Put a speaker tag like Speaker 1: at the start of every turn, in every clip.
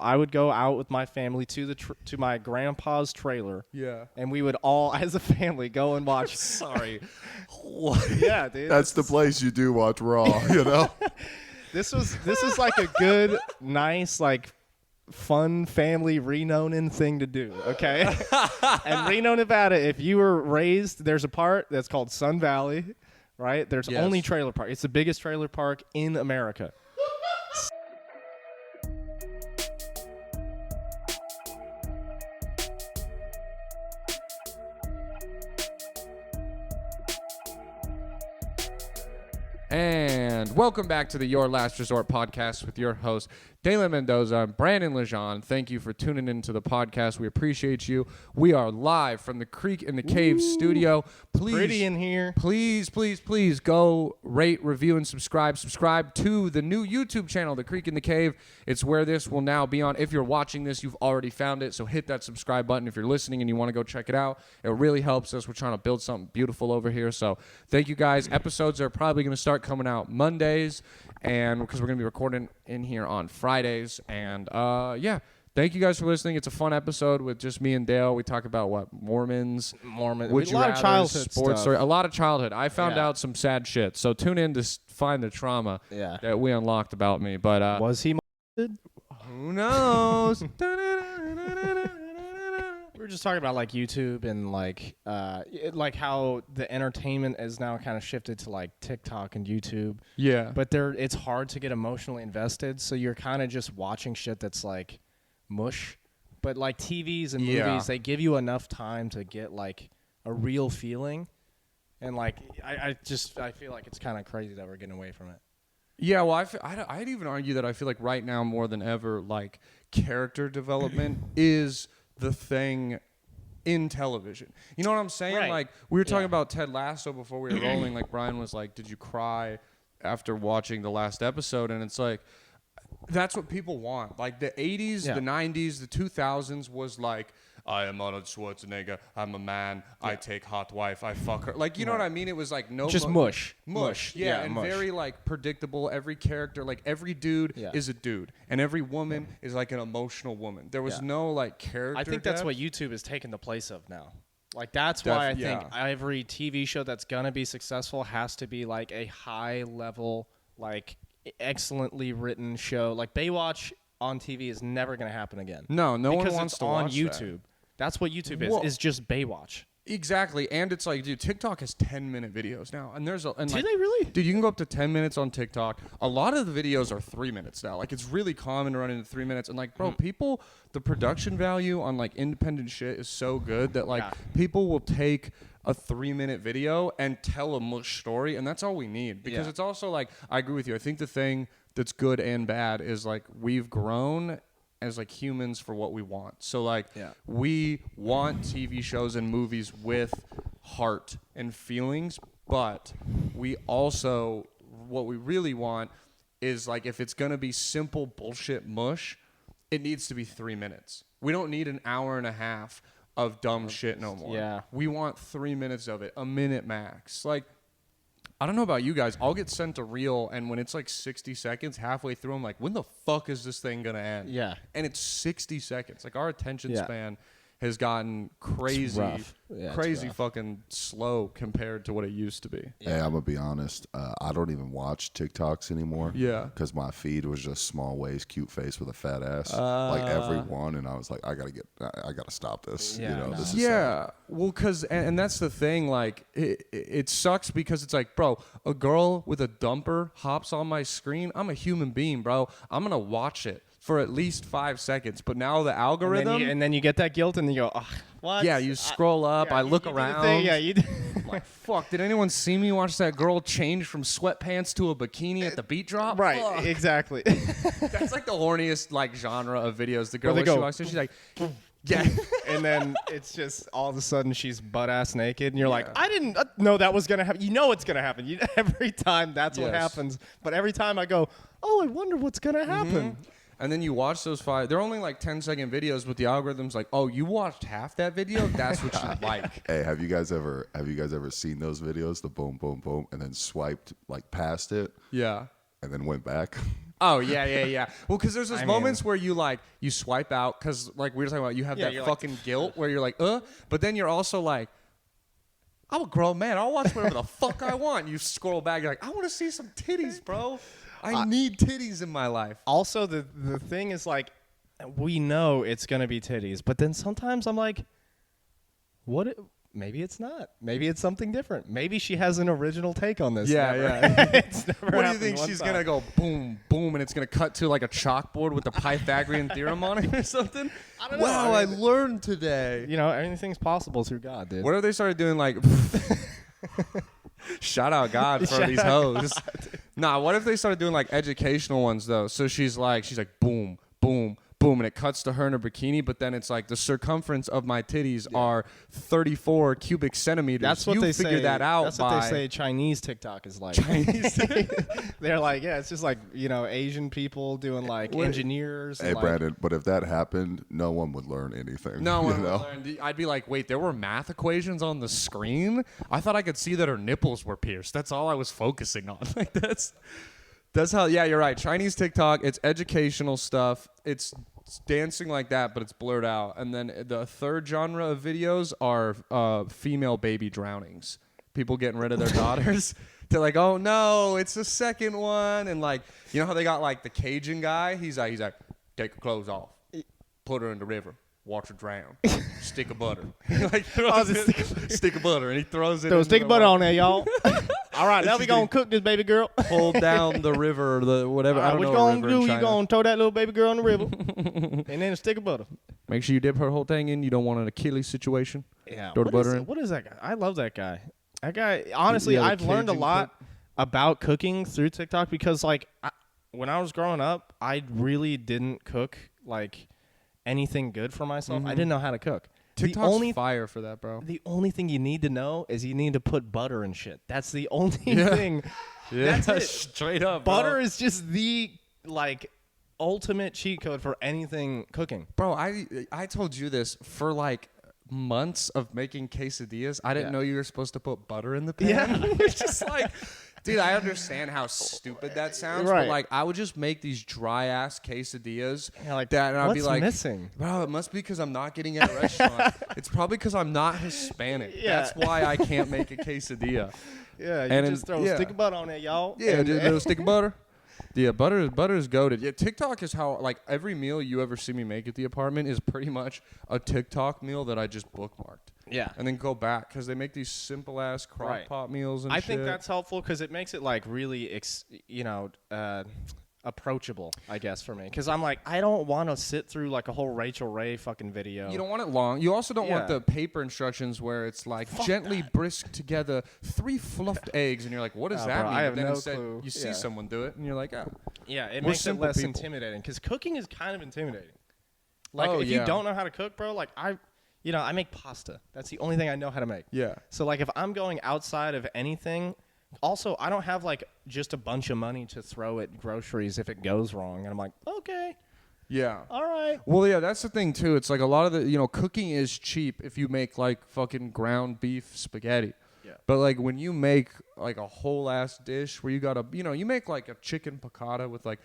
Speaker 1: I would go out with my family to to my grandpa's trailer.
Speaker 2: Yeah.
Speaker 1: And we would all, as a family, go and watch.
Speaker 2: Sorry. What?
Speaker 1: Yeah, dude.
Speaker 3: That's the place you do watch Raw, you know?
Speaker 1: This is like a good, nice, like fun family Reno-ing thing to do, okay? And Reno, Nevada, if you were raised, there's a part that's called Sun Valley, right? There's only trailer park. It's the biggest trailer park in America.
Speaker 2: And welcome back to the Your Last Resort podcast with your host, Dalen Mendoza. I'm Brandon Lejean. Thank you for tuning into the podcast. We appreciate you. We are live from the Creek in the Cave studio. Please,
Speaker 1: Pretty in here.
Speaker 2: Please go rate, review, and subscribe. Subscribe to the new YouTube channel, The Creek in the Cave. It's where this will now be on. If you're watching this, you've already found it. So hit that subscribe button if you're listening and you want to go check it out. It really helps us. We're trying to build something beautiful over here. So thank you guys. Episodes are probably going to start coming out Mondays, and because we're going to be recording in here on Fridays. And thank you guys for listening. It's a fun episode with just me and Dale. We talk about what? Mormon.
Speaker 1: Would you rather, childhood
Speaker 2: sports
Speaker 1: stuff.
Speaker 2: a lot of childhood. I found out some sad shit. So tune in to find the trauma that we unlocked about me. But
Speaker 1: was he molested?
Speaker 2: Who knows?
Speaker 1: We were just talking about like YouTube and like how the entertainment is now kind of shifted to like TikTok and YouTube.
Speaker 2: Yeah.
Speaker 1: But it's hard to get emotionally invested, so you're kind of just watching shit that's like mush. But like TVs and movies, they give you enough time to get like a real feeling. And like I feel like it's kind of crazy that we're getting away from it.
Speaker 2: Yeah, well, I'd even argue that I feel like right now more than ever, like character development is the thing in television. You know what I'm saying?
Speaker 1: Right.
Speaker 2: Like we were talking about Ted Lasso before we were rolling. Like Brian was like, "Did you cry after watching the last episode?" And it's like, that's what people want. Like the 80s, the 90s, the 2000s was like, I am Arnold Schwarzenegger. I'm a man. I take hot wife. I fuck her. Like, you know what I mean? It was like
Speaker 1: just mush.
Speaker 2: Yeah, and
Speaker 1: mush.
Speaker 2: very like predictable. Every character, like every dude is a dude, and every woman is like an emotional woman. There was no like character.
Speaker 1: I think that's what YouTube is taking the place of now. Like that's why I think every TV show that's gonna be successful has to be like a high level, like excellently written show. Like Baywatch on TV is never gonna happen again.
Speaker 2: No one wants to watch
Speaker 1: because it's on YouTube. That's what YouTube is just Baywatch.
Speaker 2: Exactly, and it's like, dude, TikTok has 10-minute videos now, and there's
Speaker 1: do they really?
Speaker 2: Dude, you can go up to 10 minutes on TikTok. A lot of the videos are 3 minutes now. Like, it's really common to run into 3 minutes, and like, bro, people, the production value on like independent shit is so good that like people will take a 3-minute video and tell a mush story, and that's all we need. Because it's also like, I agree with you. I think the thing that's good and bad is like we've grown as like humans for what we want. So like we want TV shows and movies with heart and feelings, but we also, what we really want is like, if it's going to be simple bullshit mush, it needs to be 3 minutes. We don't need an hour and a half of dumb shit no more.
Speaker 1: Yeah.
Speaker 2: We want 3 minutes of it, a minute max. Like, I don't know about you guys. I'll get sent a reel, and when it's like 60 seconds, halfway through, I'm like, when the fuck is this thing going to end?
Speaker 1: Yeah.
Speaker 2: And it's 60 seconds. Like, our attention span has gotten crazy, crazy fucking slow compared to what it used to be.
Speaker 3: Hey, I'm going to be honest. I don't even watch TikToks anymore.
Speaker 2: Yeah.
Speaker 3: Because my feed was just small waist, cute face with a fat ass. Like every one. And I was like, I got to stop this.
Speaker 1: Yeah,
Speaker 3: you know, this is
Speaker 2: yeah.
Speaker 3: sad.
Speaker 2: Well, because, and that's the thing, like, it sucks because it's like, bro, a girl with a dumper hops on my screen. I'm a human being, bro. I'm going to watch it for at least 5 seconds, but now the algorithm,
Speaker 1: and then you get that guilt, and you go, what?
Speaker 2: Yeah, you scroll up. I look around.
Speaker 1: You do.
Speaker 2: I'm like, fuck. Did anyone see me watch that girl change from sweatpants to a bikini at the beat drop?
Speaker 1: Right,
Speaker 2: Fuck.
Speaker 1: Exactly.
Speaker 2: That's like the horniest like genre of videos. The girl
Speaker 1: Where
Speaker 2: she
Speaker 1: they
Speaker 2: walks in, she's like, yeah,
Speaker 1: and then it's just all of a sudden she's butt ass naked, and you're like, I didn't know that was gonna happen. You know it's gonna happen. Every time that's what happens. But every time I go, I wonder what's gonna happen.
Speaker 2: And then you watch those 5. They're only like 10-second videos, but the algorithm's like, oh, you watched half that video? That's what you like.
Speaker 3: Hey, have you guys ever seen those videos? The boom, boom, boom, and then swiped like past it?
Speaker 2: Yeah.
Speaker 3: And then went back.
Speaker 2: Oh, yeah. Well, because there's those
Speaker 1: I
Speaker 2: moments
Speaker 1: mean-
Speaker 2: where you swipe out because, like we were talking about, you have
Speaker 1: Yeah,
Speaker 2: that
Speaker 1: you're like,
Speaker 2: fucking guilt where you're like, but then you're also like, I'm a grown man. I'll watch whatever the fuck I want. You scroll back, you're like, I want to see some titties, bro. I need titties in my life.
Speaker 1: Also, the thing is like, we know it's gonna be titties, but then sometimes I'm like, maybe it's not. Maybe it's something different. Maybe she has an original take on this.
Speaker 2: Yeah,
Speaker 1: Never.
Speaker 2: yeah.
Speaker 1: It's never
Speaker 2: What do you
Speaker 1: happened
Speaker 2: think?
Speaker 1: one
Speaker 2: She's
Speaker 1: time.
Speaker 2: going to go boom, boom, and it's going to cut to like a chalkboard with the Pythagorean theorem on it or something?
Speaker 1: I don't know.
Speaker 2: Wow,
Speaker 1: I
Speaker 2: I
Speaker 1: mean,
Speaker 2: learned today.
Speaker 1: You know, anything's possible through God, dude.
Speaker 2: What if they started doing like shout out God for these hoes? Nah, what if they started doing like educational ones though? So she's like boom, boom, boom, and it cuts to her in a bikini, but then it's like the circumference of my titties are 34 cubic centimeters.
Speaker 1: That's what
Speaker 2: you
Speaker 1: they
Speaker 2: figure
Speaker 1: say.
Speaker 2: that out.
Speaker 1: That's what they say. Chinese TikTok is like. They're like, yeah, it's just like Asian people doing like engineers.
Speaker 3: Hey,
Speaker 1: and like,
Speaker 3: Brandon, but if that happened, no one would learn anything.
Speaker 2: No
Speaker 3: you
Speaker 2: one
Speaker 3: know?
Speaker 2: learned. I'd be like, wait, there were math equations on the screen? I thought I could see that her nipples were pierced. That's all I was focusing on. Like that's how. Yeah, you're right. Chinese TikTok. It's educational stuff. It's dancing like that, but it's blurred out. And then the third genre of videos are female baby drownings. People getting rid of their daughters. They're like, oh no, it's the second one. And like, you know how they got like the Cajun guy? He's like, take her clothes off, put her in the river, watch her drown, stick of butter. He like throws stick of butter, and he throws it.
Speaker 1: Throw a
Speaker 2: into
Speaker 1: stick
Speaker 2: the
Speaker 1: of butter
Speaker 2: water.
Speaker 1: on there, y'all. All right, now we gonna cook this baby girl.
Speaker 2: Pull down the river, or the whatever. I don't
Speaker 1: what
Speaker 2: know.
Speaker 1: you
Speaker 2: a
Speaker 1: gonna
Speaker 2: river in
Speaker 1: do? You
Speaker 2: China.
Speaker 1: gonna throw that little baby girl in the river, and then a stick of butter.
Speaker 2: Make sure you dip her whole thing in. You don't want an Achilles situation.
Speaker 1: Yeah.
Speaker 2: Throw the butter in.
Speaker 1: What is that guy? I love that guy. That guy. Honestly,
Speaker 2: Yeah, the
Speaker 1: I've learned a
Speaker 2: Cajun
Speaker 1: lot about cooking through TikTok because, like, when I was growing up, I really didn't cook like anything good for myself. I didn't know how to cook.
Speaker 2: TikTok's fire for that, bro.
Speaker 1: The only thing you need to know is you need to put butter in shit. That's the only thing.
Speaker 2: Yeah,
Speaker 1: That's it.
Speaker 2: straight up.
Speaker 1: Butter
Speaker 2: bro.
Speaker 1: is just the like ultimate cheat code for anything cooking.
Speaker 2: Bro, I told you this for like months of making quesadillas. I didn't
Speaker 1: Yeah.
Speaker 2: know you were supposed to put butter in the pan.
Speaker 1: Yeah.
Speaker 2: It's just like, dude, I understand how stupid that sounds,
Speaker 1: Right.
Speaker 2: but like I would just make these dry ass quesadillas.
Speaker 1: You're like,
Speaker 2: that, and I'd be
Speaker 1: what's
Speaker 2: like,
Speaker 1: missing?
Speaker 2: bro, it must be because I'm not getting at a restaurant. It's probably because I'm not Hispanic.
Speaker 1: Yeah.
Speaker 2: That's why I can't make a quesadilla.
Speaker 1: Yeah, you
Speaker 2: And
Speaker 1: just throw a stick of butter on there, y'all.
Speaker 2: Yeah,
Speaker 1: and,
Speaker 2: just a little stick of butter. Yeah, butter is goated. Yeah, TikTok is how like every meal you ever see me make at the apartment is pretty much a TikTok meal that I just bookmarked.
Speaker 1: Yeah.
Speaker 2: And then go back because they make these simple ass crock
Speaker 1: Right.
Speaker 2: pot meals and
Speaker 1: I
Speaker 2: shit.
Speaker 1: think that's helpful because it makes it like really, approachable, I guess, for me. Because I'm like, I don't want to sit through like a whole Rachel Ray fucking video.
Speaker 2: You don't want it long. You also don't want
Speaker 1: Yeah.
Speaker 2: the paper instructions where it's like gently brisk together 3 fluffed eggs, and you're like, what does
Speaker 1: Oh,
Speaker 2: that
Speaker 1: bro,
Speaker 2: mean?
Speaker 1: I have
Speaker 2: But then
Speaker 1: no
Speaker 2: instead
Speaker 1: clue.
Speaker 2: you see
Speaker 1: Yeah.
Speaker 2: someone do it, and you're like, oh.
Speaker 1: Yeah, it
Speaker 2: We're
Speaker 1: makes it
Speaker 2: simple
Speaker 1: less
Speaker 2: people.
Speaker 1: intimidating because cooking is kind of intimidating. Like
Speaker 2: Oh,
Speaker 1: if
Speaker 2: yeah.
Speaker 1: you don't know how to cook, bro, like I make pasta. That's the only thing I know how to make.
Speaker 2: Yeah.
Speaker 1: So like if I'm going outside of anything, also I don't have like just a bunch of money to throw at groceries if it goes wrong, and I'm like, okay,
Speaker 2: Yeah.
Speaker 1: all right.
Speaker 2: Well, yeah, that's the thing too. It's like a lot of the, cooking is cheap if you make like fucking ground beef spaghetti.
Speaker 1: Yeah.
Speaker 2: But like when you make like a whole ass dish where you got you make like a chicken piccata with like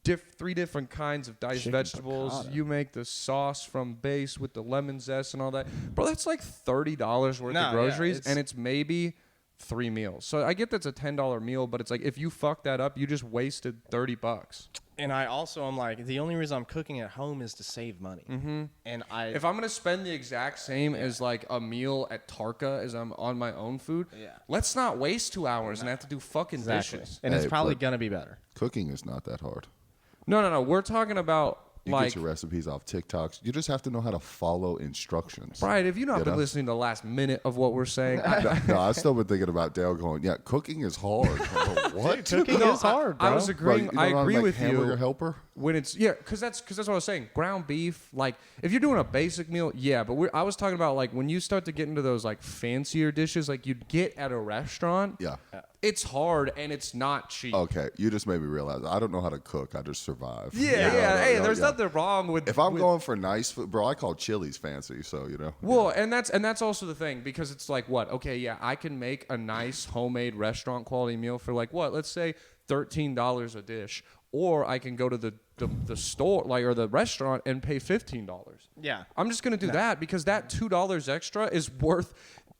Speaker 2: 3 different kinds of diced
Speaker 1: Chicken
Speaker 2: vegetables.
Speaker 1: piccata.
Speaker 2: You make the sauce from base with the lemon zest and all that. Bro, that's like $30 worth
Speaker 1: No,
Speaker 2: of
Speaker 1: yeah,
Speaker 2: groceries,
Speaker 1: it's-
Speaker 2: and it's maybe 3 meals. So I get that's a $10 meal, but it's like if you fuck that up, you just wasted $30.
Speaker 1: And I also am like, the only reason I'm cooking at home is to save money. Mm-hmm. And
Speaker 2: If I'm gonna spend the exact same as like a meal at Tarka as I'm on my own food, let's not waste 2 hours and have to do fucking dishes.
Speaker 1: and it's
Speaker 3: Hey,
Speaker 1: probably
Speaker 3: but-
Speaker 1: gonna be better.
Speaker 3: Cooking is not that hard.
Speaker 2: No. We're talking about
Speaker 3: You
Speaker 2: like
Speaker 3: get your recipes off TikToks. You just have to know how to follow instructions.
Speaker 2: Brian, have you not
Speaker 3: You
Speaker 2: been
Speaker 3: know?
Speaker 2: listening to the last minute of what we're saying?
Speaker 3: No, I've still been thinking about Dale going, yeah, cooking is hard. What?
Speaker 1: Cooking
Speaker 2: No,
Speaker 1: is hard, bro.
Speaker 2: I was
Speaker 3: Bro,
Speaker 2: agreeing.
Speaker 3: you don't
Speaker 2: I
Speaker 3: know how to
Speaker 2: agree
Speaker 3: make
Speaker 2: with
Speaker 3: hamburger
Speaker 2: you.
Speaker 3: helper?
Speaker 2: When it's because that's what I was saying. Ground beef, like if you're doing a basic meal, yeah. But I was talking about like when you start to get into those like fancier dishes, like you'd get at a restaurant.
Speaker 3: Yeah.
Speaker 2: It's hard and it's not cheap.
Speaker 3: Okay, you just made me realize I don't know how to cook. I just survive.
Speaker 2: Yeah. Hey, there's nothing wrong with
Speaker 3: If I'm
Speaker 2: with-
Speaker 3: going for nice food, bro, I call Chili's fancy. So
Speaker 2: Well, and that's also the thing because it's like what? Okay, yeah, I can make a nice homemade restaurant quality meal for like what? Let's say $13 a dish, or I can go to the store or the restaurant and pay $15.
Speaker 1: Yeah.
Speaker 2: I'm just gonna do that because that $2 extra is worth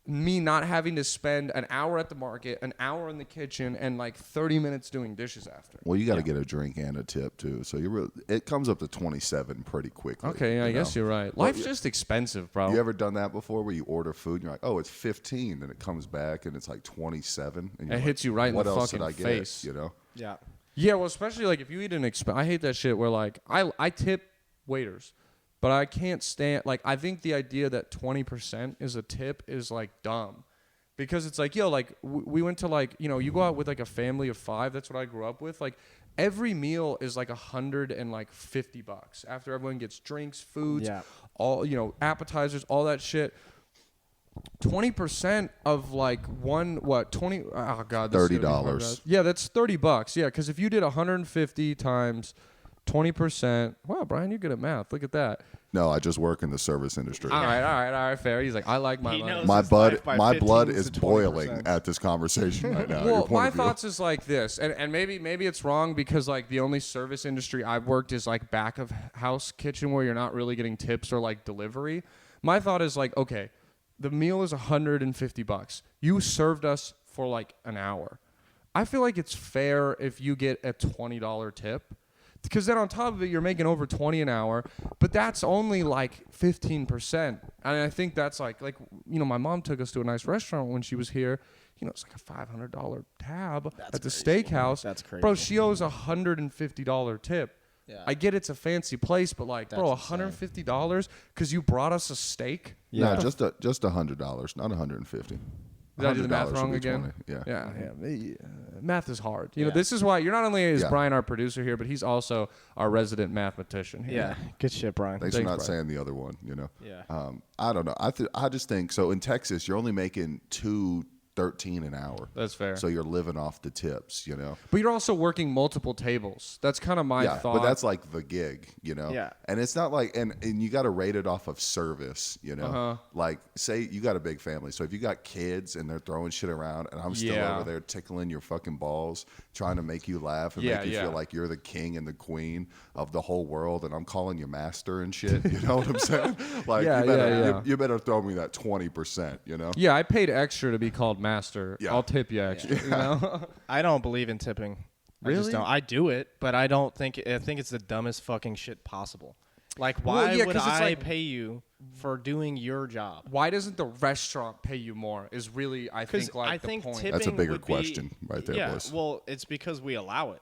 Speaker 2: me not having to spend an hour at the market, an hour in the kitchen, and like 30 minutes doing dishes after.
Speaker 3: Well, you got to get a drink and a tip too, so it comes up to 27 pretty quickly.
Speaker 2: Okay, I guess you're right. Life's just expensive, bro.
Speaker 3: You ever done that before, where you order food and you're like, oh, it's 15, and it comes back and it's like 27, and you're
Speaker 2: It hits you right in
Speaker 3: what
Speaker 2: the
Speaker 3: else
Speaker 2: fucking
Speaker 3: did I get?
Speaker 2: face.
Speaker 3: You know?
Speaker 1: Yeah.
Speaker 2: Yeah, well, especially like if you eat I hate that shit where like I tip waiters, but I can't stand like I think the idea that 20% is a tip is like dumb. Because it's like, yo, like, we went to, like, you know, you go out with, like, a family of 5. That's what I grew up with. Like, every meal is, like, $150 after everyone gets drinks, foods, all, you know, appetizers, all that shit. 20% of, like, oh, God.
Speaker 3: $30.
Speaker 2: Yeah, that's $30. Yeah, because if you did 150 times 20%. Wow, Brian, you're good at math. Look at that.
Speaker 3: No, I just work in the service industry.
Speaker 2: All right, fair. He's like, I like my money.
Speaker 3: My blood is boiling at this conversation right now.
Speaker 2: Well, my thoughts is like this, and maybe it's wrong because like the only service industry I've worked is like back of house kitchen where you're not really getting tips or like delivery. My thought is like, okay, the meal is $150. You served us for like an hour. I feel like it's fair if you get a $20 tip. Because then on top of it, you're making over $20 an hour, but that's only like 15%. And I think that's like, you know, my mom took us to a nice restaurant when she was here. You know, it's like a $500 tab at the steakhouse.
Speaker 1: That's crazy.
Speaker 2: Bro, she owes a $150 tip. Yeah. I get it's a fancy place, but like, bro, $150 because you brought us a steak?
Speaker 3: Yeah, just $100, not $150.
Speaker 2: Did I do the math wrong again?
Speaker 3: 20.
Speaker 2: Yeah. Math is hard. You know, this is why you're not only is Brian our producer here, but he's also our resident mathematician here.
Speaker 1: Yeah. Good shit, Brian.
Speaker 3: Thanks for not saying the other one, you know.
Speaker 1: Yeah.
Speaker 3: I don't know. I just think so in Texas you're only making $2.13 an hour.
Speaker 2: That's fair.
Speaker 3: So you're living off the tips, you know.
Speaker 2: But you're also working multiple tables. That's kind of my thought.
Speaker 3: But that's like the gig, you know.
Speaker 1: Yeah.
Speaker 3: And it's not like and you got to rate it off of service, you know. Like say you got a big family, so if you got kids and they're throwing shit around, and I'm still over there tickling your fucking balls, trying to make you laugh and make you feel like you're the king and the queen of the whole world, and I'm calling you master and shit. You know what I'm saying? Like you better throw me that 20%, you know.
Speaker 2: Yeah, I paid extra to be called master.
Speaker 3: Yeah.
Speaker 2: I'll tip you extra. You know?
Speaker 1: I don't believe in tipping.
Speaker 2: Really?
Speaker 1: I just don't. I do it, but I think it's the dumbest fucking shit possible. Like, why would I pay you for doing your job?
Speaker 2: Why doesn't the restaurant pay you more? Is really I think like the point.
Speaker 3: That's a bigger question right there,
Speaker 1: yeah,
Speaker 3: boys.
Speaker 1: well, it's because we allow it.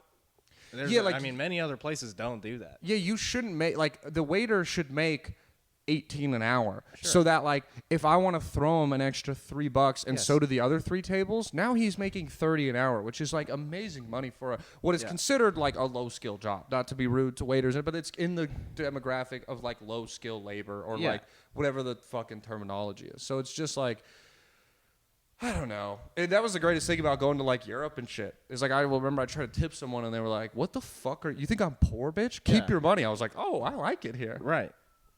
Speaker 1: I mean, many other places don't do that.
Speaker 2: Yeah, you shouldn't make like the waiter should make $18 an hour, so that like if I want to throw him an extra $3 and so do the other 3 tables, now he's making $30 an hour, which is like amazing money for what is considered like a low skill job. Not to be rude to waiters, but it's in the demographic of like low skill labor or like whatever the fucking terminology is. So it's just like, I don't know. That was the greatest thing about going to like Europe and shit. It's like I remember I tried to tip someone and they were like, "What the fuck you think I'm poor, bitch? Keep your money." I was like, "Oh, I like it here."
Speaker 1: Right.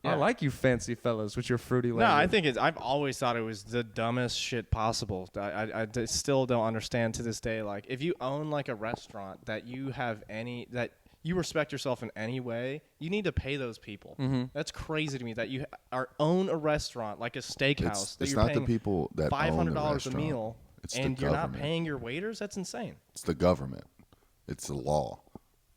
Speaker 2: Yeah. I like you fancy fellas with your fruity language.
Speaker 1: No, I think I've always thought it was the dumbest shit possible. I still don't understand to this day. Like, if you own like a restaurant that you you respect yourself in any way, you need to pay those people. Mm-hmm. That's crazy to me that you own a restaurant like a steakhouse.
Speaker 3: It's not the people that own the
Speaker 1: $500
Speaker 3: restaurant.
Speaker 1: a meal, and you're not paying your waiters. That's insane.
Speaker 3: It's the government. It's the law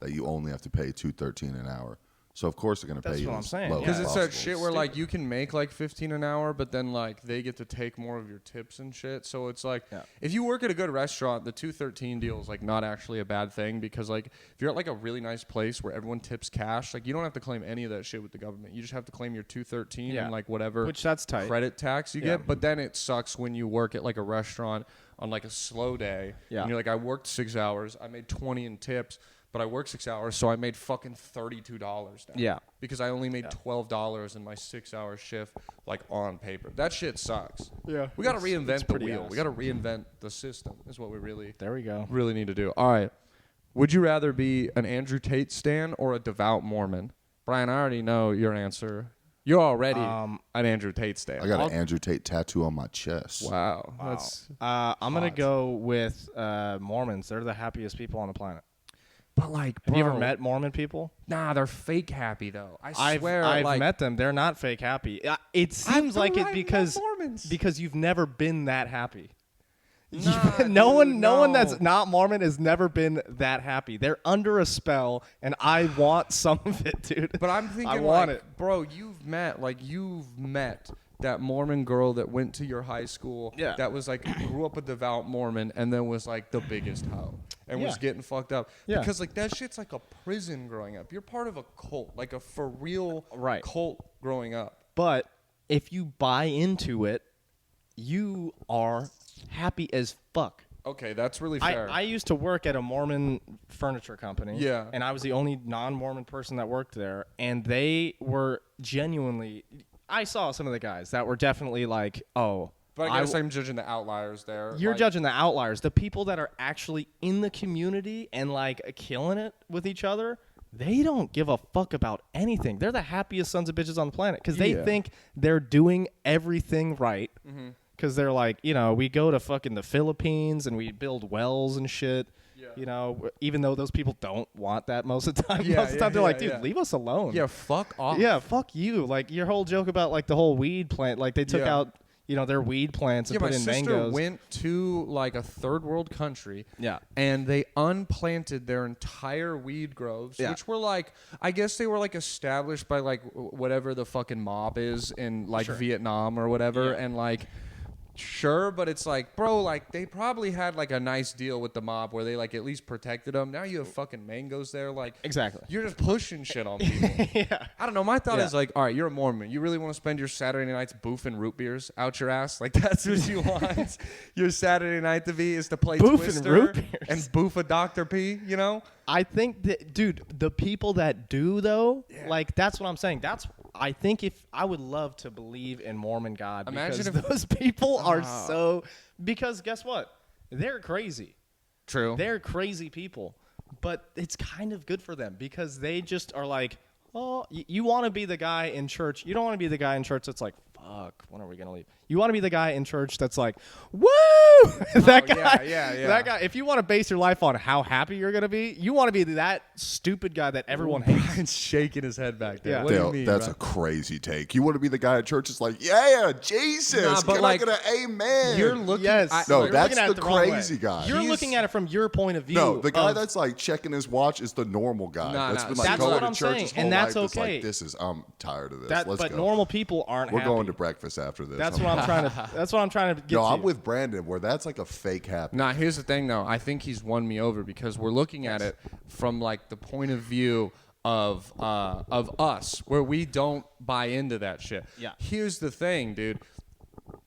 Speaker 3: that you only have to pay $2.13 an hour. So of course they're gonna pay you.
Speaker 1: That's what I'm saying.
Speaker 2: Because it's that shit where like you can make like $15 an hour, but then like they get to take more of your tips and shit. So it's like if you work at a good restaurant, the $2.13 deal is like not actually a bad thing because like if you're at like a really nice place where everyone tips cash, like you don't have to claim any of that shit with the government. You just have to claim your $2.13 and like whatever
Speaker 1: that's tight.
Speaker 2: Credit tax you get. But then it sucks when you work at like a restaurant on like a slow day and you're like, I worked 6 hours, I made 20 in tips. But I worked 6 hours, so I made fucking $32 now.
Speaker 1: Yeah.
Speaker 2: Because I only made $12 in my 6-hour shift, like on paper. That shit sucks.
Speaker 1: Yeah.
Speaker 2: We got to reinvent the wheel.
Speaker 1: Honest.
Speaker 2: We got to reinvent the system. Is what we really.
Speaker 1: There we go.
Speaker 2: Really need to do. All right. Would you rather be an Andrew Tate stan or a devout Mormon? Brian, I already know your answer. You're already an Andrew Tate stan.
Speaker 3: I got an Andrew Tate tattoo on my chest.
Speaker 2: Wow. That's
Speaker 1: I'm gonna go with Mormons. They're the happiest people on the planet.
Speaker 2: But like,
Speaker 1: Have you ever met Mormon people?
Speaker 2: Nah, they're fake happy though. I swear,
Speaker 1: I've
Speaker 2: like,
Speaker 1: met them. They're not fake happy. It seems like it because you've never been that happy.
Speaker 2: Nah,
Speaker 1: no
Speaker 2: dude,
Speaker 1: one that's not Mormon has never been that happy. They're under a spell, and I want some of it, dude.
Speaker 2: But I'm thinking,
Speaker 1: I want it,
Speaker 2: bro. You've met that Mormon girl that went to your high school.
Speaker 1: Yeah.
Speaker 2: That was like grew up a devout Mormon, and then was like the biggest hoe, and was getting fucked up.
Speaker 1: Yeah.
Speaker 2: Because like that shit's like a prison growing up. You're part of a cult, like a for real cult growing up.
Speaker 1: But if you buy into it, you are happy as fuck.
Speaker 2: Okay, that's really fair.
Speaker 1: I used to work at a Mormon furniture company.
Speaker 2: Yeah.
Speaker 1: And I was the only non-Mormon person that worked there. And they were genuinely... I saw some of the guys that were definitely like, oh...
Speaker 2: But I guess I'm judging the outliers there.
Speaker 1: You're judging the outliers. The people that are actually in the community and like killing it with each other, they don't give a fuck about anything. They're the happiest sons of bitches on the planet because they think they're doing everything right. Because they're like, we go to fucking the Philippines and we build wells and shit. Yeah. Even though those people don't want that most of the time. Most of the time they're like, dude, leave us alone.
Speaker 2: Yeah, fuck off.
Speaker 1: Yeah, fuck you. Like your whole joke about like the whole weed plant, like they took out, their weed plants and put in mangoes.
Speaker 2: My sister went to like a third world country.
Speaker 1: Yeah.
Speaker 2: And they unplanted their entire weed groves, which were like, I guess they were like established by like whatever the fucking mob is in like Vietnam or whatever. Yeah. And like, sure, but it's like, bro, like they probably had like a nice deal with the mob where they like at least protected them. Now you have fucking mangoes there, like
Speaker 1: exactly.
Speaker 2: You're just pushing shit on people.
Speaker 1: Yeah.
Speaker 2: I don't know. My thought is like, all right, you're a Mormon. You really want to spend your Saturday nights boofing root beers out your ass? Like that's what you want your Saturday night to be is to play Twister
Speaker 1: root beers.
Speaker 2: And boof a Dr. P.
Speaker 1: I think that, dude, the people that do though, like that's what I'm saying. I think if I would love to believe in Mormon God because those people are because guess what? They're crazy.
Speaker 2: True.
Speaker 1: They're crazy people, but it's kind of good for them because they just are like, oh, you want to be the guy in church. You don't want to be the guy in church that's like, fuck, when are we going to leave? You want to be the guy in church that's like, woo! That guy. That guy. If you want to base your life on how happy you're going to be, you want to be that stupid guy that everyone hates.
Speaker 2: Brian's shaking his head back there.
Speaker 1: Yeah.
Speaker 2: What do you mean,
Speaker 3: that's
Speaker 2: bro?
Speaker 3: a crazy take. You want to be the guy at church that's like, yeah, Jesus.
Speaker 2: Nah, but
Speaker 3: Can
Speaker 2: like,
Speaker 3: I get an amen?
Speaker 2: You're looking
Speaker 3: No, that's the crazy guy.
Speaker 1: You're looking at it from your point of view.
Speaker 3: No, the guy that's like checking his watch is the normal guy. That's been like going to church his whole life. It's like, I'm tired of this. Let's go.
Speaker 1: But normal people aren't
Speaker 3: We're
Speaker 1: happy.
Speaker 3: going to breakfast after this.
Speaker 1: That's what I'm trying to get to.
Speaker 3: No, I'm with Brandon where that's like a fake happy.
Speaker 2: Nah, here's the thing though. I think he's won me over because we're looking at it from like the point of view of us where we don't buy into that shit.
Speaker 1: Yeah.
Speaker 2: Here's the thing, dude.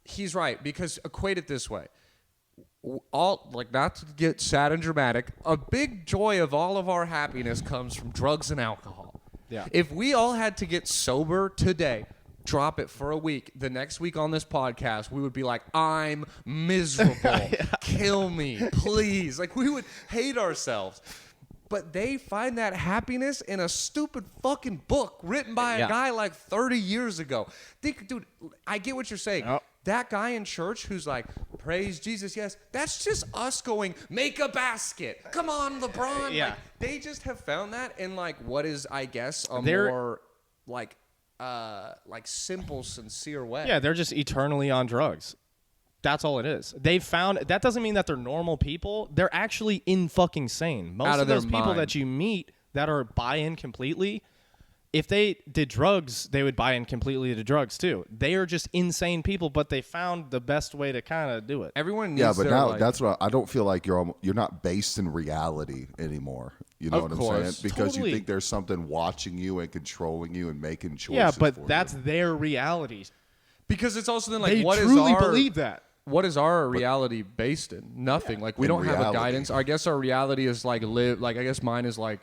Speaker 2: He's right because equate it this way. All like not to get sad and dramatic, a big joy of all of our happiness comes from drugs and alcohol.
Speaker 1: Yeah.
Speaker 2: If we all had to get sober today, drop it for a week, the next week on this podcast, we would be like, I'm miserable. Kill me, please. Like we would hate ourselves. But they find that happiness in a stupid fucking book written by a guy like 30 years ago. Dude, I get what you're saying.
Speaker 1: Yep.
Speaker 2: That guy in church who's like, praise Jesus, yes, that's just us going, make a basket. Come on, LeBron.
Speaker 1: Yeah.
Speaker 2: Like, they just have found that in like what is, I guess, a more like simple, sincere way.
Speaker 1: Yeah, they're just eternally on drugs. That's all it is. They've found that doesn't mean that they're normal people. They're actually in fucking sane. Most of those people that you meet that are buy in completely, if they did drugs, they would buy in completely to drugs too. They are just insane people, but they found the best way to kind of do it.
Speaker 2: Everyone needs
Speaker 3: but now that's what I don't feel like you're not based in reality anymore. You know what I'm saying? Because you think there's something watching you and controlling you and making choices.
Speaker 1: Yeah, but that's their reality.
Speaker 2: Because it's also then like,
Speaker 1: they
Speaker 2: what
Speaker 1: truly
Speaker 2: is our
Speaker 1: believe that?
Speaker 2: What is our reality based in? Nothing. Like we don't have a guidance. I guess our reality is like live. Like I guess mine is like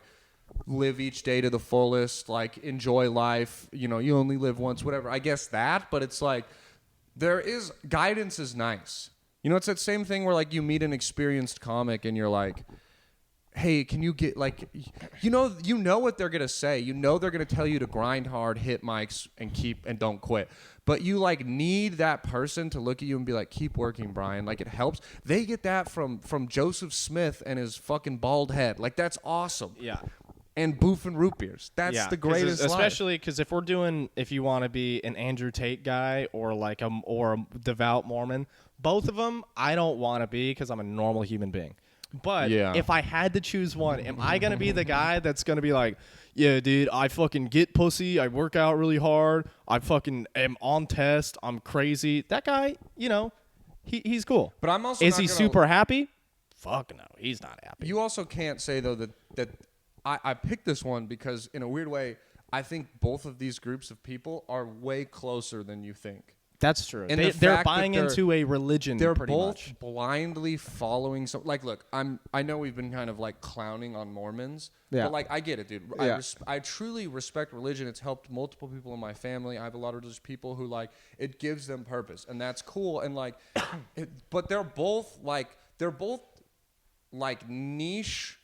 Speaker 2: live each day to the fullest. Like enjoy life. You know, you only live once. Whatever. I guess that. But it's like there is guidance is nice. You know, it's that same thing where like you meet an experienced comic and you're like, hey, can you get like, you know what they're gonna say. You know they're gonna tell you to grind hard, hit mics, and don't quit. But you like need that person to look at you and be like, keep working, Brian. Like it helps. They get that from Joseph Smith and his fucking bald head. Like that's awesome.
Speaker 1: Yeah.
Speaker 2: And boof and root beers. That's the greatest life.
Speaker 1: Especially because if you want to be an Andrew Tate guy or like a devout Mormon, both of them I don't want to be because I'm a normal human being. But if I had to choose one, am I going to be the guy that's going to be like, yeah, dude, I fucking get pussy. I work out really hard. I fucking am on test. I'm crazy. That guy, he's cool.
Speaker 2: But I'm also
Speaker 1: Is he super happy? Fuck no, he's not happy.
Speaker 2: You also can't say, though, that I picked this one because, in a weird way, I think both of these groups of people are way closer than you think.
Speaker 1: That's true.
Speaker 2: And
Speaker 1: they're buying into a religion.
Speaker 2: They're
Speaker 1: pretty
Speaker 2: both
Speaker 1: much
Speaker 2: blindly following some. Like, look, I know we've been kind of like clowning on Mormons, but like I get it, dude.
Speaker 1: Yeah.
Speaker 2: I truly respect religion. It's helped multiple people in my family. I have a lot of religious people who like it gives them purpose, and that's cool. And like, but they're both like niche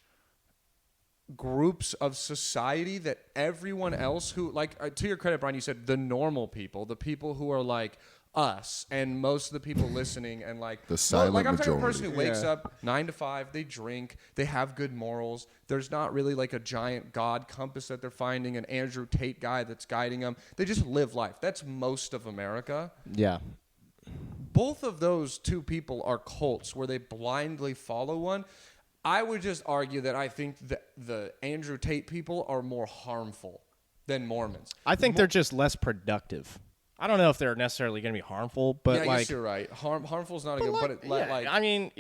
Speaker 2: groups of society that everyone else who like to your credit, Brian, you said the normal people, the people who are like us and most of the people listening and like
Speaker 3: the silent
Speaker 2: like I'm
Speaker 3: majority.
Speaker 2: talking a person who wakes up 9 to 5, they drink, they have good morals. There's not really like a giant God compass that they're finding, an Andrew Tate guy that's guiding them. They just live life. That's most of America.
Speaker 1: Yeah.
Speaker 2: Both of those two people are cults where they blindly follow one. I would just argue that I think that the Andrew Tate people are more harmful than Mormons.
Speaker 1: I think they're just less productive. I don't know if they're necessarily going to be harmful, but
Speaker 2: yeah, I
Speaker 1: like
Speaker 2: guess you're right. Harmful is not a good.
Speaker 1: I mean,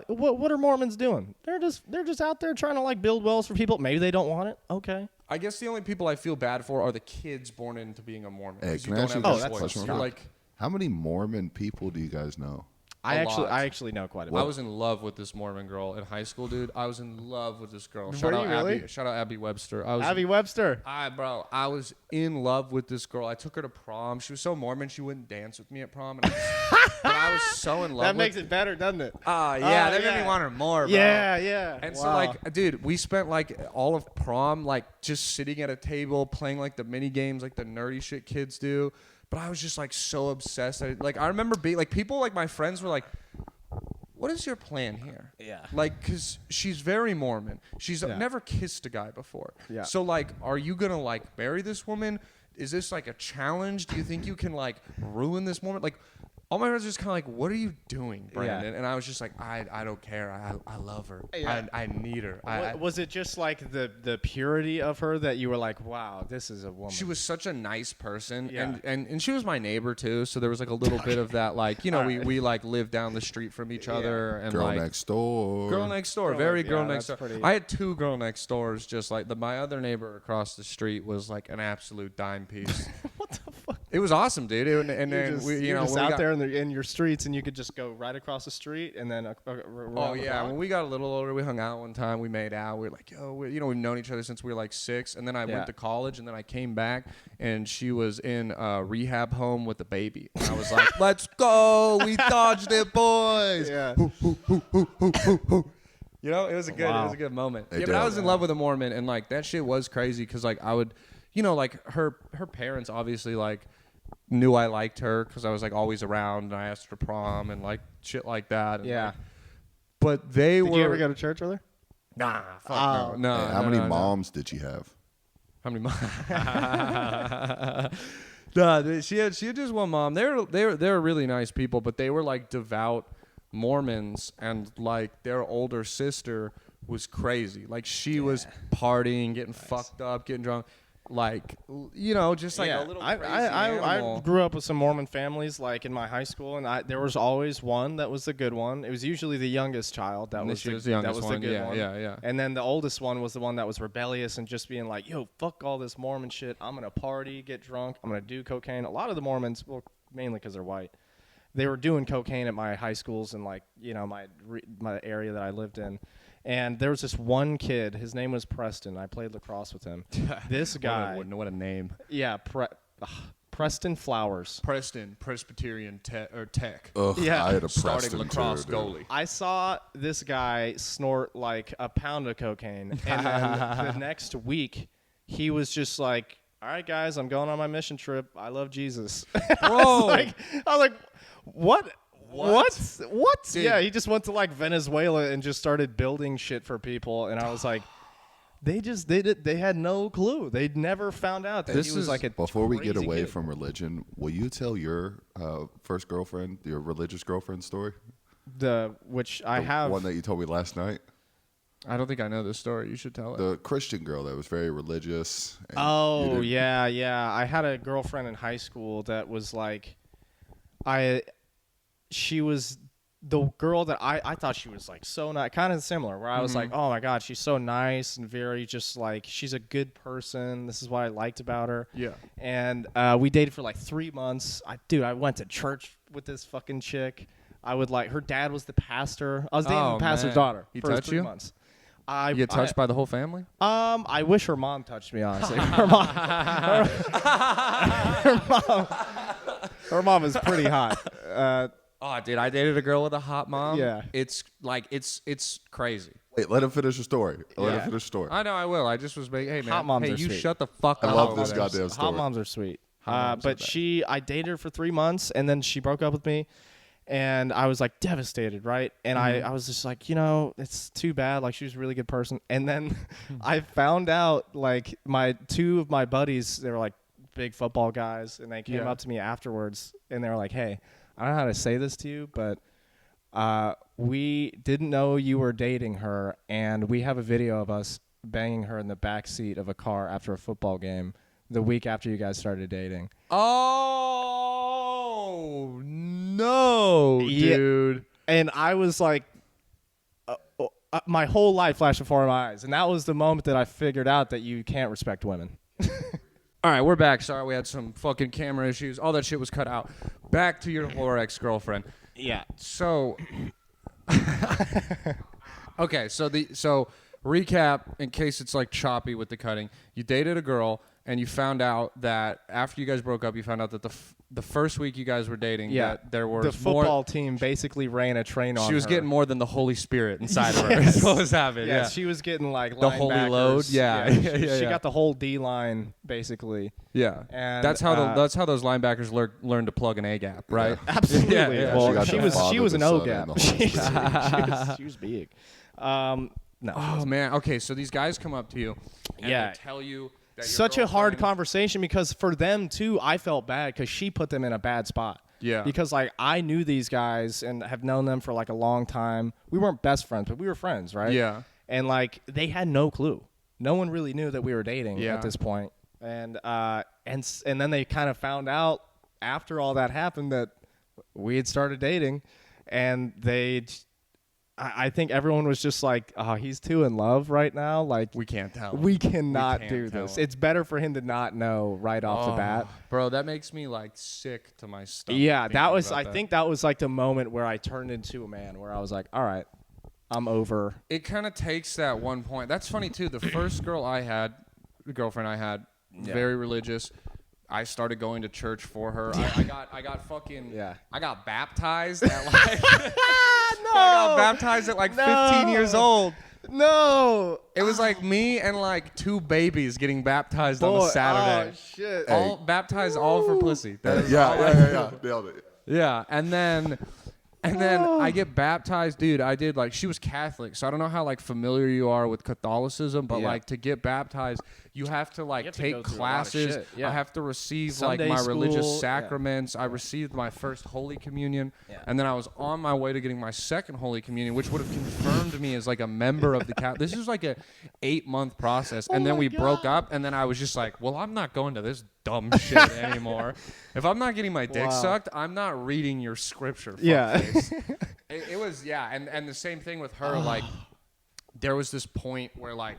Speaker 1: what are Mormons doing? They're just out there trying to like build wells for people. Maybe they don't want it. Okay.
Speaker 2: I guess the only people I feel bad for are the kids born into being a Mormon.
Speaker 3: Hey,
Speaker 2: You don't have
Speaker 3: that's
Speaker 2: a choice. You're like,
Speaker 3: how many Mormon people do you guys know?
Speaker 1: I actually know quite a bit.
Speaker 2: I was in love with this Mormon girl in high school, dude. I was in love with this girl.
Speaker 1: Were you really?
Speaker 2: Shout out Abby Webster.
Speaker 1: Abby Webster.
Speaker 2: I was in love with this girl. I took her to prom. She was so Mormon, she wouldn't dance with me at prom. And but I was so in love
Speaker 1: That
Speaker 2: with
Speaker 1: makes it better, doesn't it?
Speaker 2: That made me want her more, bro.
Speaker 1: Yeah.
Speaker 2: And so, like, dude, we spent, like, all of prom, like, just sitting at a table playing, like, the mini games, like the nerdy shit kids do. But I was just, like, so obsessed. I remember being, like, people, like, my friends were like, what is your plan here?
Speaker 1: Yeah.
Speaker 2: Like, because she's very Mormon. She's never kissed a guy before.
Speaker 1: Yeah.
Speaker 2: So, like, are you going to, like, marry this woman? Is this, like, a challenge? Do you think you can, like, ruin this moment? Like, all my friends were just kind of like, what are you doing, Brandon? Yeah. And I was just like, I don't care. I love her. Yeah. I need her.
Speaker 1: Was it just like the purity of her that you were like, wow, this is a woman?
Speaker 2: She was such a nice person.
Speaker 1: Yeah.
Speaker 2: And she was my neighbor too. So there was like a little bit of that, like, we like lived down the street from each other. And
Speaker 3: girl
Speaker 2: like,
Speaker 3: next door.
Speaker 2: Girl next door. Very girl next door.
Speaker 1: Pretty...
Speaker 2: I had 2 girl next doors, just like my other neighbor across the street was like an absolute dime piece.
Speaker 1: What the fuck?
Speaker 2: It was awesome, dude. And then
Speaker 1: you're just out there in your streets, and you could just go right across the street, and then
Speaker 2: when we got a little older, we hung out one time. We made out. We were like, yo, we've known each other since we were like 6. And then I went to college, and then I came back, and she was in a rehab home with a baby. And I was like, let's go, we dodged it, boys.
Speaker 1: Yeah.
Speaker 2: It was a good moment. But I was in love with a Mormon, and like that shit was crazy because like I would, like her parents obviously like knew I liked her because I was like always around, and I asked her to prom and like shit like that. And,
Speaker 1: yeah.
Speaker 2: Like, but they were.
Speaker 1: Did you ever go to church with her?
Speaker 2: Nah, fuck no.
Speaker 3: Hey, how many moms did you have?
Speaker 2: How many moms? No, she had just one mom. They were really nice people, but they were like devout Mormons, and like their older sister was crazy. Like she was partying, getting fucked up, getting drunk. Like, just like a little crazy animal.
Speaker 1: I grew up with some Mormon families, like in my high school, and there was always one that was the good one. It was usually the youngest child that was the good one.
Speaker 2: Yeah.
Speaker 1: And then the oldest one was the one that was rebellious and just being like, yo, fuck all this Mormon shit. I'm going to party, get drunk. I'm going to do cocaine. A lot of the Mormons, well, mainly because they're white, they were doing cocaine at my high schools and like, my area that I lived in. And there was this one kid. His name was Preston. I played lacrosse with him. This guy.
Speaker 2: What a name.
Speaker 1: Yeah, Preston Flowers.
Speaker 2: Preston Presbyterian Tech.
Speaker 3: Ugh,
Speaker 1: Yeah.
Speaker 3: I had a
Speaker 2: Starting
Speaker 3: Preston
Speaker 2: lacrosse
Speaker 3: too, dude.
Speaker 2: goalie.
Speaker 1: I saw this guy snort like a pound of cocaine, and then the next week, he was just like, "All right, guys, I'm going on my mission trip. I love Jesus." I was like, "What? What?"
Speaker 2: Dude.
Speaker 1: Yeah, he just went to like Venezuela and just started building shit for people, and I was like, they had no clue. They'd never found out that
Speaker 2: This
Speaker 1: he was
Speaker 2: is-
Speaker 1: like a
Speaker 3: Before we get
Speaker 1: crazy
Speaker 3: away
Speaker 1: kid.
Speaker 3: from religion, will you tell your first girlfriend, your religious girlfriend story?
Speaker 1: which I
Speaker 3: The
Speaker 1: have
Speaker 3: one that you told me last night.
Speaker 2: I don't think I know this story. You should tell it.
Speaker 3: The Christian girl that was very religious. and you
Speaker 1: Oh
Speaker 3: didn't-
Speaker 1: yeah. I had a girlfriend in high school that was like, she was the girl that I thought she was like so nice, kind of similar. Where I was like, oh my god, she's so nice and very just like she's a good person. This is what I liked about her.
Speaker 2: Yeah.
Speaker 1: And we dated for like 3 months. I went to church with this fucking chick. I would like her dad was the pastor. I was dating the pastor's
Speaker 2: man.
Speaker 1: daughter
Speaker 2: He
Speaker 1: for
Speaker 2: touched
Speaker 1: 3
Speaker 2: you?
Speaker 1: months.
Speaker 2: You get touched by the whole family?
Speaker 1: I wish her mom touched me, honestly. Her mom is pretty hot.
Speaker 2: Oh, dude, I dated a girl with a hot mom.
Speaker 1: Yeah.
Speaker 2: It's like it's crazy.
Speaker 3: Wait, let him finish the story. Let him
Speaker 1: Yeah.
Speaker 3: finish the story.
Speaker 2: I know I will. I just was making, hey man,
Speaker 1: Hot moms
Speaker 2: hey,
Speaker 1: are
Speaker 2: you
Speaker 1: sweet.
Speaker 2: shut the fuck
Speaker 3: I
Speaker 2: up.
Speaker 3: love
Speaker 2: over
Speaker 3: this
Speaker 2: there.
Speaker 3: goddamn story.
Speaker 1: Hot moms are sweet.
Speaker 2: moms are
Speaker 1: But
Speaker 2: bad.
Speaker 1: I dated her for 3 months, and then she broke up with me, and I was like devastated, right? And I was just like, it's too bad. Like she was a really good person. And then I found out like two of my buddies, they were like big football guys, and they came
Speaker 2: Yeah.
Speaker 1: up to me afterwards, and they were like, hey, I don't know how to say this to you, but we didn't know you were dating her, and we have a video of us banging her in the back seat of a car after a football game the week after you guys started dating.
Speaker 2: Oh no,
Speaker 1: Yeah.
Speaker 2: dude.
Speaker 1: And I was like, my whole life flashed before my eyes, and that was the moment that I figured out that you can't respect women.
Speaker 2: All right, we're back. Sorry, we had some fucking camera issues. All that shit was cut out. Back to your whore ex-girlfriend.
Speaker 1: Yeah.
Speaker 2: So, okay, so recap in case it's like choppy with the cutting. You dated a girl, and you found out that after you guys broke up, you found out that the first week you guys were dating, that there were
Speaker 1: the football team basically ran a train on
Speaker 2: She was
Speaker 1: her.
Speaker 2: getting more than the Holy Spirit inside of her.
Speaker 1: Yes.
Speaker 2: Is what was happening.
Speaker 1: Yeah,
Speaker 2: Yeah.
Speaker 1: she was getting like
Speaker 2: The holy
Speaker 1: linebackers.
Speaker 2: load? Yeah.
Speaker 1: she,
Speaker 2: Yeah,
Speaker 1: she
Speaker 2: yeah.
Speaker 1: got the whole D line basically.
Speaker 2: Yeah.
Speaker 1: And,
Speaker 2: that's how those linebackers learn to plug an A gap, right?
Speaker 1: Absolutely.
Speaker 2: Yeah, yeah.
Speaker 1: Well,
Speaker 3: She got the Father,
Speaker 1: she was
Speaker 3: the
Speaker 1: an O
Speaker 3: Son,
Speaker 1: gap.
Speaker 3: and the Holy
Speaker 1: She was big. No.
Speaker 2: Oh man. Okay, so these guys come up to you and
Speaker 1: Yeah.
Speaker 2: they tell you that your
Speaker 1: Such a hard
Speaker 2: girlfriend-
Speaker 1: conversation because for them too, I felt bad because she put them in a bad spot.
Speaker 2: Yeah.
Speaker 1: Because like I knew these guys and have known them for like a long time. We weren't best friends, but we were friends, right?
Speaker 2: Yeah.
Speaker 1: And like they had no clue. No one really knew that we were dating
Speaker 2: Yeah.
Speaker 1: at this point. And then they kind of found out after all that happened that we had started dating, and I think everyone was just like, oh, he's too in love right now. Like
Speaker 2: We can't tell.
Speaker 1: we cannot
Speaker 2: can't
Speaker 1: do
Speaker 2: tell
Speaker 1: this.
Speaker 2: him.
Speaker 1: It's better for him to not know right off the bat.
Speaker 2: Bro, that makes me like sick to my stomach.
Speaker 1: Yeah,
Speaker 2: thinking
Speaker 1: that was.
Speaker 2: about
Speaker 1: I
Speaker 2: that.
Speaker 1: think that was like the moment where I turned into a man, where I was like, all right, I'm over.
Speaker 2: It kind of takes that one point. That's funny too. The first girlfriend I had, very religious. I started going to church for her. I got fucking I got baptized at like I got baptized at like 15 years old.
Speaker 1: No,
Speaker 2: It was like me and like two babies getting baptized on a Saturday.
Speaker 1: Oh shit!
Speaker 2: All baptized all for pussy. That is all I-
Speaker 3: Yeah. Nailed it.
Speaker 2: Yeah, and then I get baptized, dude. I did like she was Catholic, so I don't know how like familiar you are with Catholicism, but
Speaker 1: Yeah.
Speaker 2: like to get baptized, you have to like
Speaker 1: have to
Speaker 2: take
Speaker 1: go through a lot of
Speaker 2: classes.
Speaker 1: shit, yeah.
Speaker 2: I have to receive
Speaker 1: Sunday
Speaker 2: like my religious
Speaker 1: school, yeah.
Speaker 2: sacraments. I received my first Holy Communion,
Speaker 1: Yeah.
Speaker 2: and then I was on my way to getting my second Holy Communion, which would have confirmed me as like a member of the Catholic. This is like a 8-month process, and then
Speaker 1: my
Speaker 2: we broke
Speaker 1: God.
Speaker 2: up, and then I was just like, well, I'm not going to this dumb shit anymore. If I'm not getting my dick
Speaker 1: Wow.
Speaker 2: sucked, I'm not reading your scripture.
Speaker 1: Yeah.
Speaker 2: fuckface. It was, yeah, and the same thing with her. Like, there was this point where like,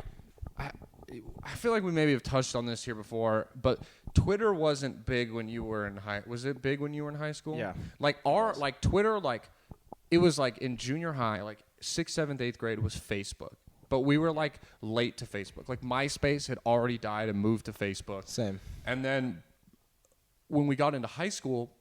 Speaker 2: I feel like we maybe have touched on this here before, but Twitter wasn't big when you were in high. Was it big when you were in high school?
Speaker 1: Yeah.
Speaker 2: Like like Twitter, like it was like in junior high, like 6th, 7th, 8th grade was Facebook. But we were like late to Facebook. Like MySpace had already died and moved to Facebook.
Speaker 1: Same.
Speaker 2: And then when we got into high school,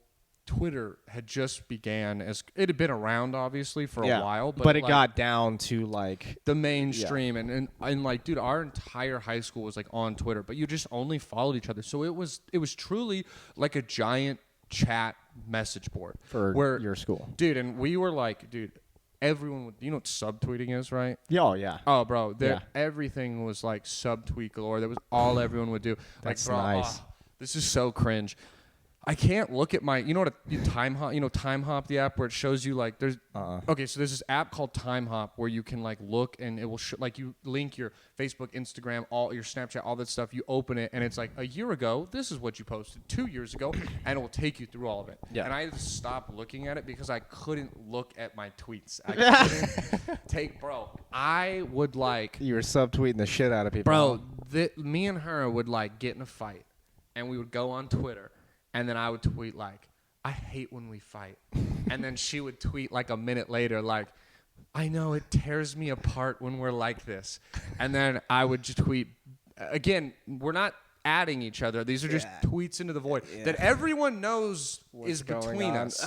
Speaker 2: Twitter had just began as it had been around obviously for a while,
Speaker 1: but it like, got down to like
Speaker 2: the mainstream and like dude, our entire high school was like on Twitter, but you just only followed each other. So it was truly like a giant chat message board
Speaker 1: for your school.
Speaker 2: Dude, and we were like, dude, everyone would, you know what subtweeting is, right?
Speaker 1: Yeah, oh yeah.
Speaker 2: Oh, bro, everything was like subtweet galore. That was all everyone would do.
Speaker 1: That's
Speaker 2: like, bro,
Speaker 1: nice.
Speaker 2: This is so cringe. I can't look at my, you know what, Time Hop, the app where it shows you like, there's, okay, so there's this app called Time Hop where you can like look and it will, like you link your Facebook, Instagram, all your Snapchat, all that stuff. You open it and it's like a year ago, this is what you posted 2 years ago, and it will take you through all of it. Yeah. And I had to stop looking at it because I couldn't look at my tweets. I couldn't I would like.
Speaker 1: You were subtweeting the shit out of people.
Speaker 2: Bro, me and her would like get in a fight and we would go on Twitter. And then I would tweet like, I hate when we fight. And then she would tweet like a minute later like, I know it tears me apart when we're like this. And then I would just tweet, again, we're not adding each other. These are just tweets into the void that everyone knows is between us.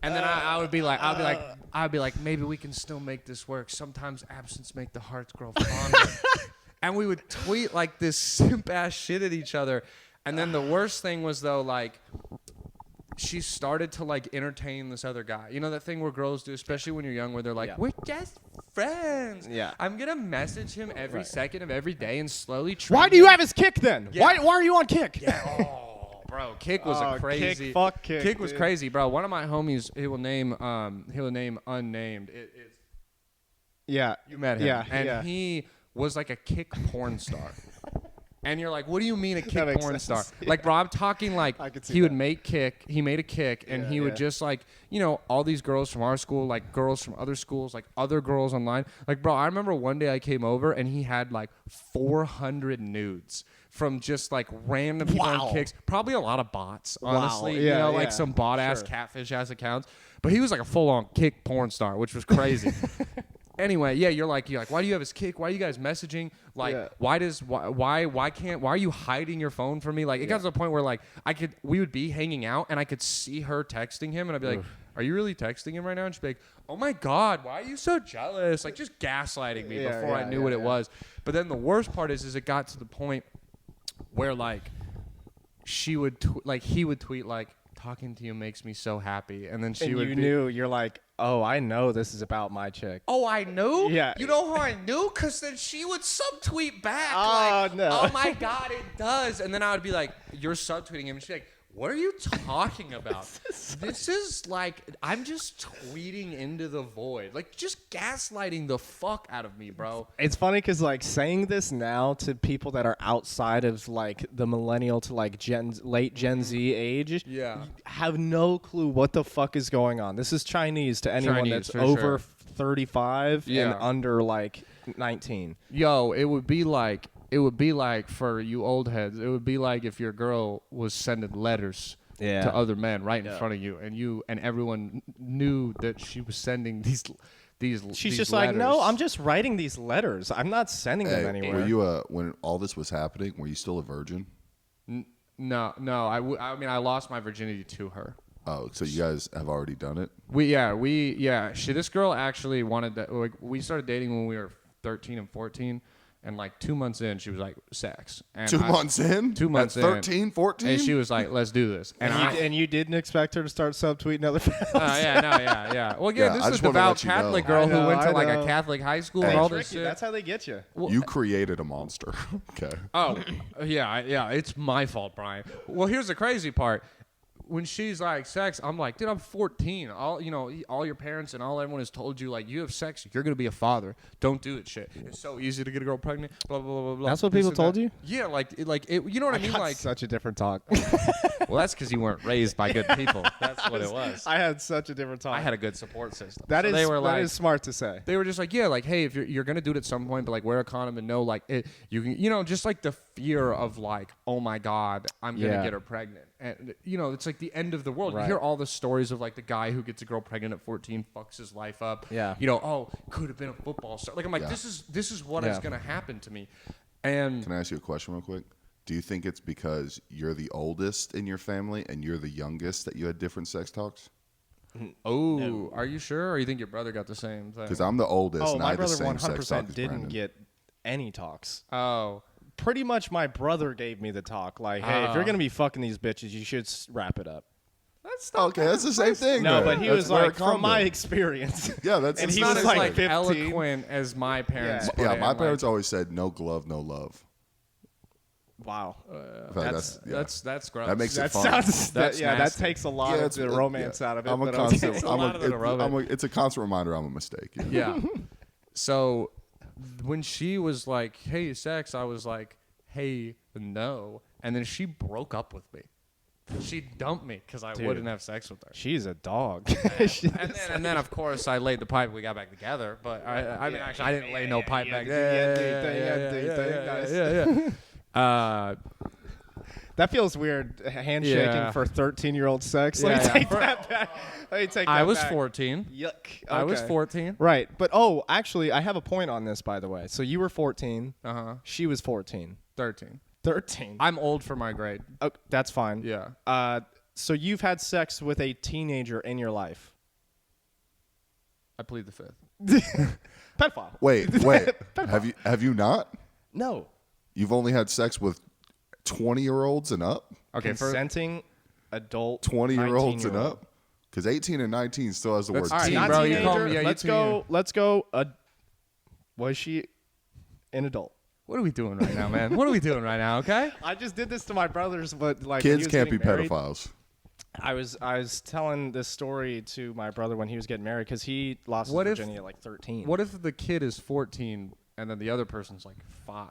Speaker 2: And then I would be like, maybe we can still make this work. Sometimes absence make the hearts grow fonder. And we would tweet like this simp ass shit at each other. And then the worst thing was, though, like, she started to, like, entertain this other guy. You know that thing where girls do, especially when you're young, where they're like, we're just friends.
Speaker 1: Yeah.
Speaker 2: I'm going to message him every second of every day and slowly
Speaker 1: Why do you have his Kick, then? Yeah. Why are you on Kick?
Speaker 2: Yeah. Oh, bro. Kick was a crazy.
Speaker 1: Kick, fuck Kick.
Speaker 2: Kick was crazy, bro. One of my homies, he will name unnamed.
Speaker 1: Yeah.
Speaker 2: You met him.
Speaker 1: Yeah.
Speaker 2: And he was like a Kick porn star. And you're like, what do you mean a Kick porn star? Yeah. Like, bro, I'm talking like he would make Kick. He made a Kick, and he would just like, you know, all these girls from our school, like girls from other schools, like other girls online. Like, bro, I remember one day I came over, and he had like 400 nudes from just like random people on Kicks. Probably a lot of bots, honestly.
Speaker 1: Yeah,
Speaker 2: you know, like some bot-ass, catfish-ass accounts. But he was like a full-on Kick porn star, which was crazy. Anyway, yeah, you're like, why do you have his Kick? Why are you guys messaging? Like, why are you hiding your phone from me? Like, it got to the point where like we would be hanging out and I could see her texting him and I'd be like, are you really texting him right now? And she'd be like, oh my God, why are you so jealous? Like, just gaslighting me before I knew what it was. But then the worst part is it got to the point where like he would tweet like, talking to you makes me so happy, and then
Speaker 1: you're like, oh, I know this is about my chick.
Speaker 2: Oh, I knew?
Speaker 1: Yeah.
Speaker 2: You know how I knew? Because then she would subtweet back.
Speaker 1: Oh,
Speaker 2: like,
Speaker 1: no.
Speaker 2: Oh, my God, it does. And then I would be like, you're subtweeting him. And she'd be like, what are you talking about? This is like, I'm just tweeting into the void. Like, just gaslighting the fuck out of me, bro.
Speaker 1: It's funny because, like, saying this now to people that are outside of, like, the millennial to, like, late Gen Z age have no clue what the fuck is going on. This is Chinese to anyone that's over 35 and under, like, 19.
Speaker 2: Yo, it would be like for you old heads, it would be like if your girl was sending letters to other men right in front of you, and everyone knew that she was sending these
Speaker 1: She's just
Speaker 2: letters.
Speaker 1: like, no, I'm just writing these letters. I'm not sending them anywhere.
Speaker 3: Were you when all this was happening? Were you still a virgin?
Speaker 2: No. I mean, I lost my virginity to her.
Speaker 3: Oh, so you guys have already done it?
Speaker 2: This girl actually wanted that. Like, we started dating when we were 13 and 14. And like 2 months in, she was like, sex. And
Speaker 3: 2 months in?
Speaker 2: 2 months
Speaker 3: in? 13, 14?
Speaker 2: And she was like, let's do this.
Speaker 1: And you didn't expect her to start subtweeting other fellas?
Speaker 2: Yeah. Well, again, this is a devout Catholic girl who went to like a Catholic high school and all this shit.
Speaker 1: That's how they get you.
Speaker 3: Well, you created a monster. Okay.
Speaker 2: Oh, yeah. It's my fault, Brian. Well, here's the crazy part. When she's like sex, I'm like, dude, I'm 14. All your parents and everyone has told you, like, you have sex, you're gonna be a father. Don't do it. Shit. It's so easy to get a girl pregnant. Blah blah blah blah.
Speaker 1: That's what people told you.
Speaker 2: Yeah, you know what I mean? Like
Speaker 1: such a different talk.
Speaker 2: Well, that's because you weren't raised by good people. That's what it was.
Speaker 1: I had such a different talk.
Speaker 2: I had a good support system.
Speaker 1: That is smart to say.
Speaker 2: They were just like, yeah, like, hey, if you're gonna do it at some point, but like wear a condom and know, like, you can, just like the fear of like, oh my God, I'm gonna get her pregnant. And it's like the end of the world. Right. You hear all the stories of like the guy who gets a girl pregnant at 14, fucks his life up.
Speaker 1: Yeah.
Speaker 2: Could have been a football star. Like, I'm like, this is what is gonna happen to me. And
Speaker 3: can I ask you a question real quick? Do you think it's because you're the oldest in your family and you're the youngest that you had different sex talks?
Speaker 2: Oh, no. Are you sure? Or you think your brother got the same thing?
Speaker 3: Because I'm the oldest.
Speaker 1: Oh,
Speaker 3: and
Speaker 1: my
Speaker 3: I had the
Speaker 1: brother
Speaker 3: same
Speaker 1: 100%
Speaker 3: sex talk as
Speaker 1: didn't
Speaker 3: Brandon.
Speaker 1: get any talks.
Speaker 2: Oh.
Speaker 1: Pretty much my brother gave me the talk. Like, hey, if you're going to be fucking these bitches, you should wrap it up.
Speaker 2: That's not
Speaker 3: Okay, that's the same thing.
Speaker 1: No,
Speaker 3: then.
Speaker 1: but he
Speaker 3: That's
Speaker 1: was
Speaker 3: where
Speaker 1: like,
Speaker 3: it come
Speaker 1: from my
Speaker 3: from.
Speaker 1: experience.
Speaker 3: Yeah, that's
Speaker 1: and
Speaker 3: it's
Speaker 1: he
Speaker 3: not
Speaker 1: was
Speaker 2: as
Speaker 1: like 15.
Speaker 2: eloquent as my parents.
Speaker 1: Yeah.
Speaker 2: put it,
Speaker 3: my
Speaker 2: like-
Speaker 3: parents always said, "No glove, no love."
Speaker 1: Wow.
Speaker 3: That's
Speaker 2: gross.
Speaker 3: That makes
Speaker 1: That
Speaker 3: it fun.
Speaker 1: sounds,
Speaker 2: That's
Speaker 1: that
Speaker 2: nasty.
Speaker 1: takes a lot of the romance out of it.
Speaker 3: I'm a
Speaker 1: but
Speaker 3: constant.
Speaker 1: okay.
Speaker 2: a lot of it aerobic.
Speaker 3: It's a constant reminder I'm a mistake.
Speaker 2: Yeah. So when she was like, "Hey, sex," I was like, "Hey, no," and then she broke up with me. She dumped me because I
Speaker 1: Dude.
Speaker 2: wouldn't have sex with her.
Speaker 1: She's a dog.
Speaker 2: And then, of course, I laid the pipe. We got back together. But I mean, actually, I didn't lay no pipe back there.
Speaker 1: That feels weird, handshaking
Speaker 2: Yeah.
Speaker 1: for 13-year-old sex.
Speaker 2: Yeah,
Speaker 1: Let me
Speaker 2: yeah.
Speaker 1: take that back. Let me take that
Speaker 2: I was
Speaker 1: back.
Speaker 2: 14.
Speaker 1: Yuck.
Speaker 2: I was
Speaker 1: Okay.
Speaker 2: 14.
Speaker 1: Right. But, actually, I have a point on this, by the way. So you were 14. She was 14.
Speaker 2: 13.
Speaker 1: 13.
Speaker 2: I'm old for my grade.
Speaker 1: Oh, that's fine.
Speaker 2: Yeah.
Speaker 1: So you've had sex with a teenager in your life.
Speaker 2: I plead the fifth.
Speaker 1: Pedophile.
Speaker 3: Wait. Have you not?
Speaker 1: No.
Speaker 3: You've only had sex with 20-year-olds and up?
Speaker 2: Okay,
Speaker 1: Consenting adult
Speaker 3: 20-year-olds and
Speaker 1: 19-year-old.
Speaker 3: up? Because 18 and 19 still has the word
Speaker 2: All right,
Speaker 3: teen.
Speaker 1: Not
Speaker 2: bro, you
Speaker 1: teenager.
Speaker 2: call me- yeah, you
Speaker 1: let's
Speaker 2: teen.
Speaker 1: go. Let's go. Was she an adult?
Speaker 2: What are we doing right now, man? What are we doing right now, okay?
Speaker 1: I just did this to my brothers, but like when he
Speaker 3: Kids
Speaker 1: was
Speaker 3: can't be
Speaker 1: getting married,
Speaker 3: pedophiles.
Speaker 1: I was telling this story to my brother when he was getting married because he lost
Speaker 2: What
Speaker 1: his
Speaker 2: if-
Speaker 1: virginity at like 13.
Speaker 2: What if the kid is 14 and then the other person's like 5?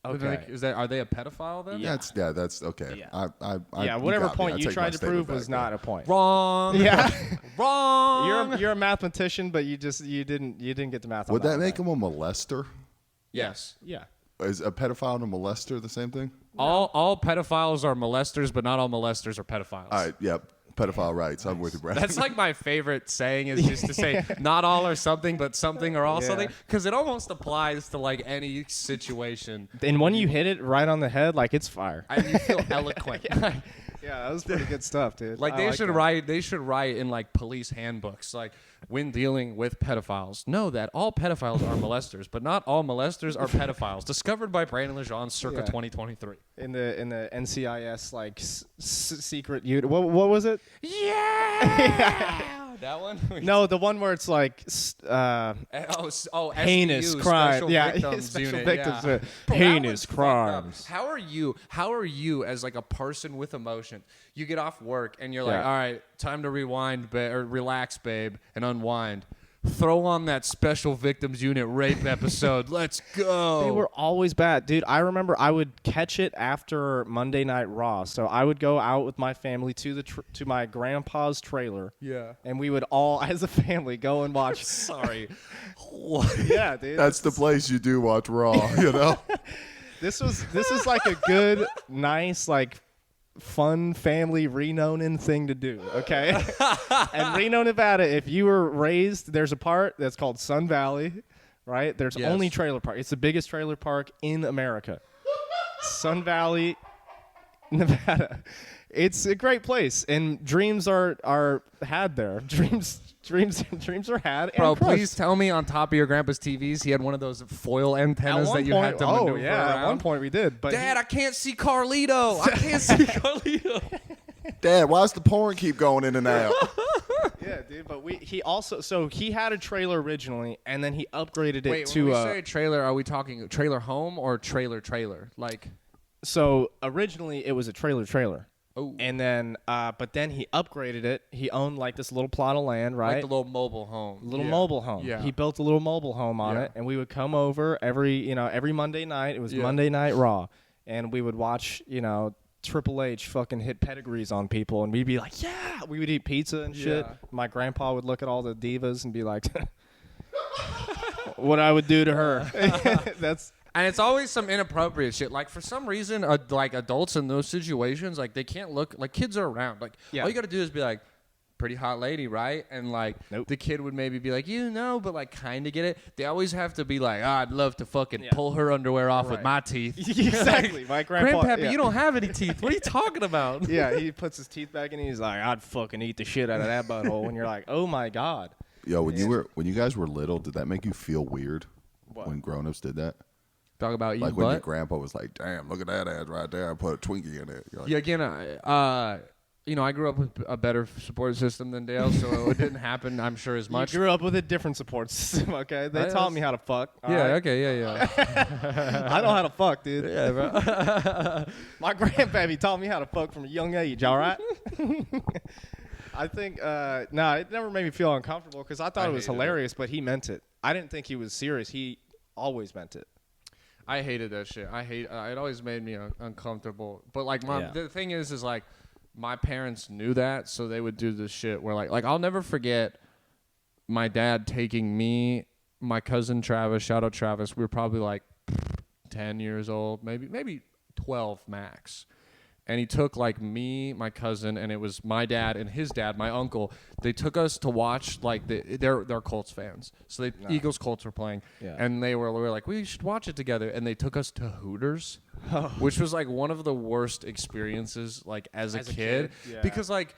Speaker 1: Okay.
Speaker 2: Are they a pedophile then?
Speaker 3: That's okay.
Speaker 1: Yeah.
Speaker 3: You
Speaker 1: whatever
Speaker 3: got me.
Speaker 1: point
Speaker 3: I
Speaker 1: you
Speaker 3: take my
Speaker 1: tried to
Speaker 3: statement
Speaker 1: prove was
Speaker 3: back
Speaker 1: not
Speaker 3: there.
Speaker 1: a point.
Speaker 2: Wrong.
Speaker 1: Yeah.
Speaker 2: Wrong.
Speaker 1: you're a mathematician, but you didn't get the math.
Speaker 3: Would
Speaker 1: on
Speaker 3: that make
Speaker 1: right.
Speaker 3: him a molester?
Speaker 2: Yes.
Speaker 1: Yeah.
Speaker 3: Is a pedophile and a molester the same thing?
Speaker 2: All pedophiles are molesters, but not all molesters are pedophiles.
Speaker 3: All right. Yep. Pedophile rights. I'm with you, Brad.
Speaker 2: That's like my favorite saying is just to say not all are something, but something are all
Speaker 1: Yeah.
Speaker 2: something, because it almost applies to like any situation.
Speaker 1: And when you hit it right on the head, like it's fire.
Speaker 2: And you feel eloquent.
Speaker 1: Yeah, that was pretty good stuff, dude.
Speaker 2: Like
Speaker 1: I
Speaker 2: they should
Speaker 1: that.
Speaker 2: write. They should write in like police handbooks, like when dealing with pedophiles, know that all pedophiles are molesters, but not all molesters are pedophiles. Discovered by Brandon Lejeune, circa
Speaker 1: Yeah.
Speaker 2: 2023.
Speaker 1: in the NCIS like secret unit. What was it?
Speaker 2: Yeah. That one.
Speaker 1: No, the one where it's like heinous
Speaker 2: SVU,
Speaker 1: crime.
Speaker 2: Special
Speaker 1: Yeah,
Speaker 2: Victims
Speaker 1: special
Speaker 2: Unit.
Speaker 1: victims
Speaker 2: yeah.
Speaker 1: unit.
Speaker 2: Bro, that
Speaker 1: Heinous
Speaker 2: one's fucked up.
Speaker 1: crimes.
Speaker 2: How are you as like a person with emotion? You get off work and you're like,
Speaker 1: Yeah.
Speaker 2: all right, time to rewind, or relax, babe, and unwind. Throw on that Special Victims Unit rape episode. Let's go.
Speaker 1: They were always bad, dude. I remember I would catch it after Monday Night Raw, so I would go out with my family to to my grandpa's trailer.
Speaker 2: Yeah.
Speaker 1: And we would all, as a family, go and watch.
Speaker 2: Sorry.
Speaker 1: Yeah, dude.
Speaker 3: That's the place you do watch Raw. You know.
Speaker 1: This was like a good, nice, like fun family Reno thing to do, okay? And Reno, Nevada, if you were raised, there's a part that's called Sun Valley, right? There's
Speaker 2: Yes.
Speaker 1: only trailer park. It's the biggest trailer park in America. Sun Valley, Nevada. It's a great place, and dreams are had there. Dreams are had.
Speaker 2: Bro,
Speaker 1: and crushed.
Speaker 2: please tell me on top of your grandpa's TVs he had one of those foil antennas that you had to maneuver around.
Speaker 1: At one point we did. But
Speaker 2: Dad, I can't see Carlito. I can't see Carlito.
Speaker 3: Dad, why's the porn keep going in and out?
Speaker 1: yeah, dude. But he had a trailer originally, and then he upgraded it
Speaker 2: Wait,
Speaker 1: to
Speaker 2: when we say trailer, are we talking trailer home or trailer? Like,
Speaker 1: So originally it was a trailer.
Speaker 2: oh,
Speaker 1: And then, but then he upgraded it. He owned like this little plot of land, right?
Speaker 2: like the little mobile home.
Speaker 1: Little
Speaker 2: Yeah.
Speaker 1: mobile home.
Speaker 2: Yeah.
Speaker 1: He built a little mobile home on
Speaker 2: Yeah.
Speaker 1: it, and we would come over every Monday night. It was
Speaker 2: Yeah.
Speaker 1: Monday Night Raw, and we would watch, Triple H fucking hit pedigrees on people, and we'd be like, yeah. We would eat pizza and shit.
Speaker 2: Yeah.
Speaker 1: My grandpa would look at all the divas and be like, what I would do to her. That's.
Speaker 2: And it's always some inappropriate shit. Like, for some reason, like adults in those situations, like they can't look like kids are around. Like,
Speaker 1: Yeah.
Speaker 2: all you got to do is be like, pretty hot lady, right? And like
Speaker 1: Nope.
Speaker 2: the kid would maybe be like, but like kind of get it. They always have to be like, I'd love to fucking pull her underwear off with my teeth.
Speaker 1: Exactly. My grandpa.
Speaker 2: Grandpappy, you don't have any teeth. What are you talking about?
Speaker 1: Yeah, he puts his teeth back in. He's like, I'd fucking eat the shit out of that butthole. And you're like, oh my god.
Speaker 3: Yo, when you guys were little, did that make you feel weird?
Speaker 1: What?
Speaker 3: When grown-ups did that?
Speaker 2: Talk about eating
Speaker 3: Like when your
Speaker 2: butt?
Speaker 3: grandpa was like, "Damn, look at that ass right there. I put a Twinkie in it." You're like,
Speaker 2: Yeah, again, I grew up with a better support system than Dale, so it didn't happen, I'm sure, as much.
Speaker 1: You grew up with a different support system, okay? They taught me how to fuck.
Speaker 2: Yeah,
Speaker 1: right?
Speaker 2: okay, yeah.
Speaker 1: I know how to fuck, dude.
Speaker 2: Yeah, bro.
Speaker 1: My grandpappy taught me how to fuck from a young age, all right? I think, it never made me feel uncomfortable because I thought it was hilarious, but he meant it. I didn't think he was serious. He always meant it.
Speaker 2: I hated that shit. It always made me uncomfortable. But like the thing is like my parents knew that, so they would do this shit where like I'll never forget my dad taking me, my cousin Travis, shout out Travis. We were probably like 10 years old, maybe 12 max. And he took like me, my cousin, and it was my dad and his dad, my uncle. They took us to watch like they're Colts fans, so Eagles Colts were playing, and we were like, we should watch it together. And they took us to Hooters, which was like one of the worst experiences like as a kid. Because like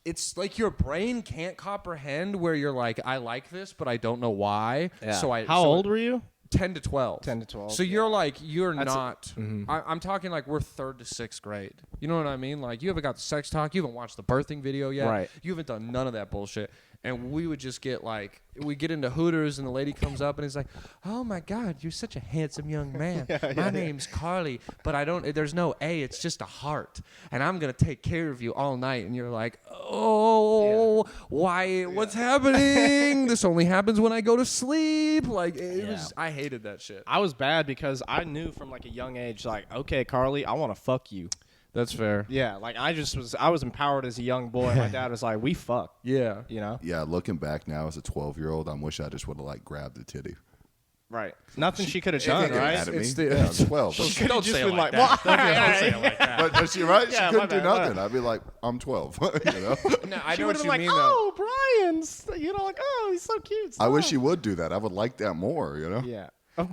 Speaker 2: it's like your brain can't comprehend where you're like, I like this, but I don't know why.
Speaker 1: Yeah. How old were you?
Speaker 2: 10 to 12.
Speaker 1: 10 to 12.
Speaker 2: So you're like, I'm talking like we're 3rd to 6th grade. You know what I mean? Like you haven't got the sex talk. You haven't watched the birthing video yet.
Speaker 1: Right.
Speaker 2: You haven't done none of that bullshit. And we would just get like, we get into Hooters and the lady comes up and is like, oh my God, you're such a handsome young man. My name's Carly, but there's no A, it's just a heart. And I'm going to take care of you all night. And you're like, why? What's happening? This only happens when I go to sleep. Like, I hated that shit.
Speaker 1: I was bad because I knew from like a young age, like, okay, Carly, I want to fuck you.
Speaker 2: That's fair.
Speaker 1: Yeah, like I was empowered as a young boy. My dad was like, we fuck.
Speaker 2: Yeah.
Speaker 1: You know?
Speaker 3: yeah, looking back now as a 12-year-old, I wish I just would have like grabbed the titty.
Speaker 1: Right. Nothing she could have done,
Speaker 3: Can't get
Speaker 1: right?
Speaker 3: mad at me.
Speaker 2: It's the-
Speaker 3: Yeah, I'm 12.
Speaker 1: She could have just been like,
Speaker 2: Don't say
Speaker 1: well,
Speaker 2: it like that.
Speaker 3: But she right?
Speaker 1: Yeah,
Speaker 3: She
Speaker 1: my
Speaker 3: couldn't do
Speaker 1: bad, my
Speaker 3: nothing. I'd be like, I'm 12. You know?
Speaker 2: No, I
Speaker 1: she
Speaker 2: know
Speaker 1: would
Speaker 2: what
Speaker 1: have
Speaker 2: you
Speaker 1: been like,
Speaker 2: mean, though.
Speaker 1: oh, Brian's, you know, like, oh, he's so cute.
Speaker 3: I wish
Speaker 1: stop.
Speaker 3: she would do that. I would like that more, you know?
Speaker 1: Yeah.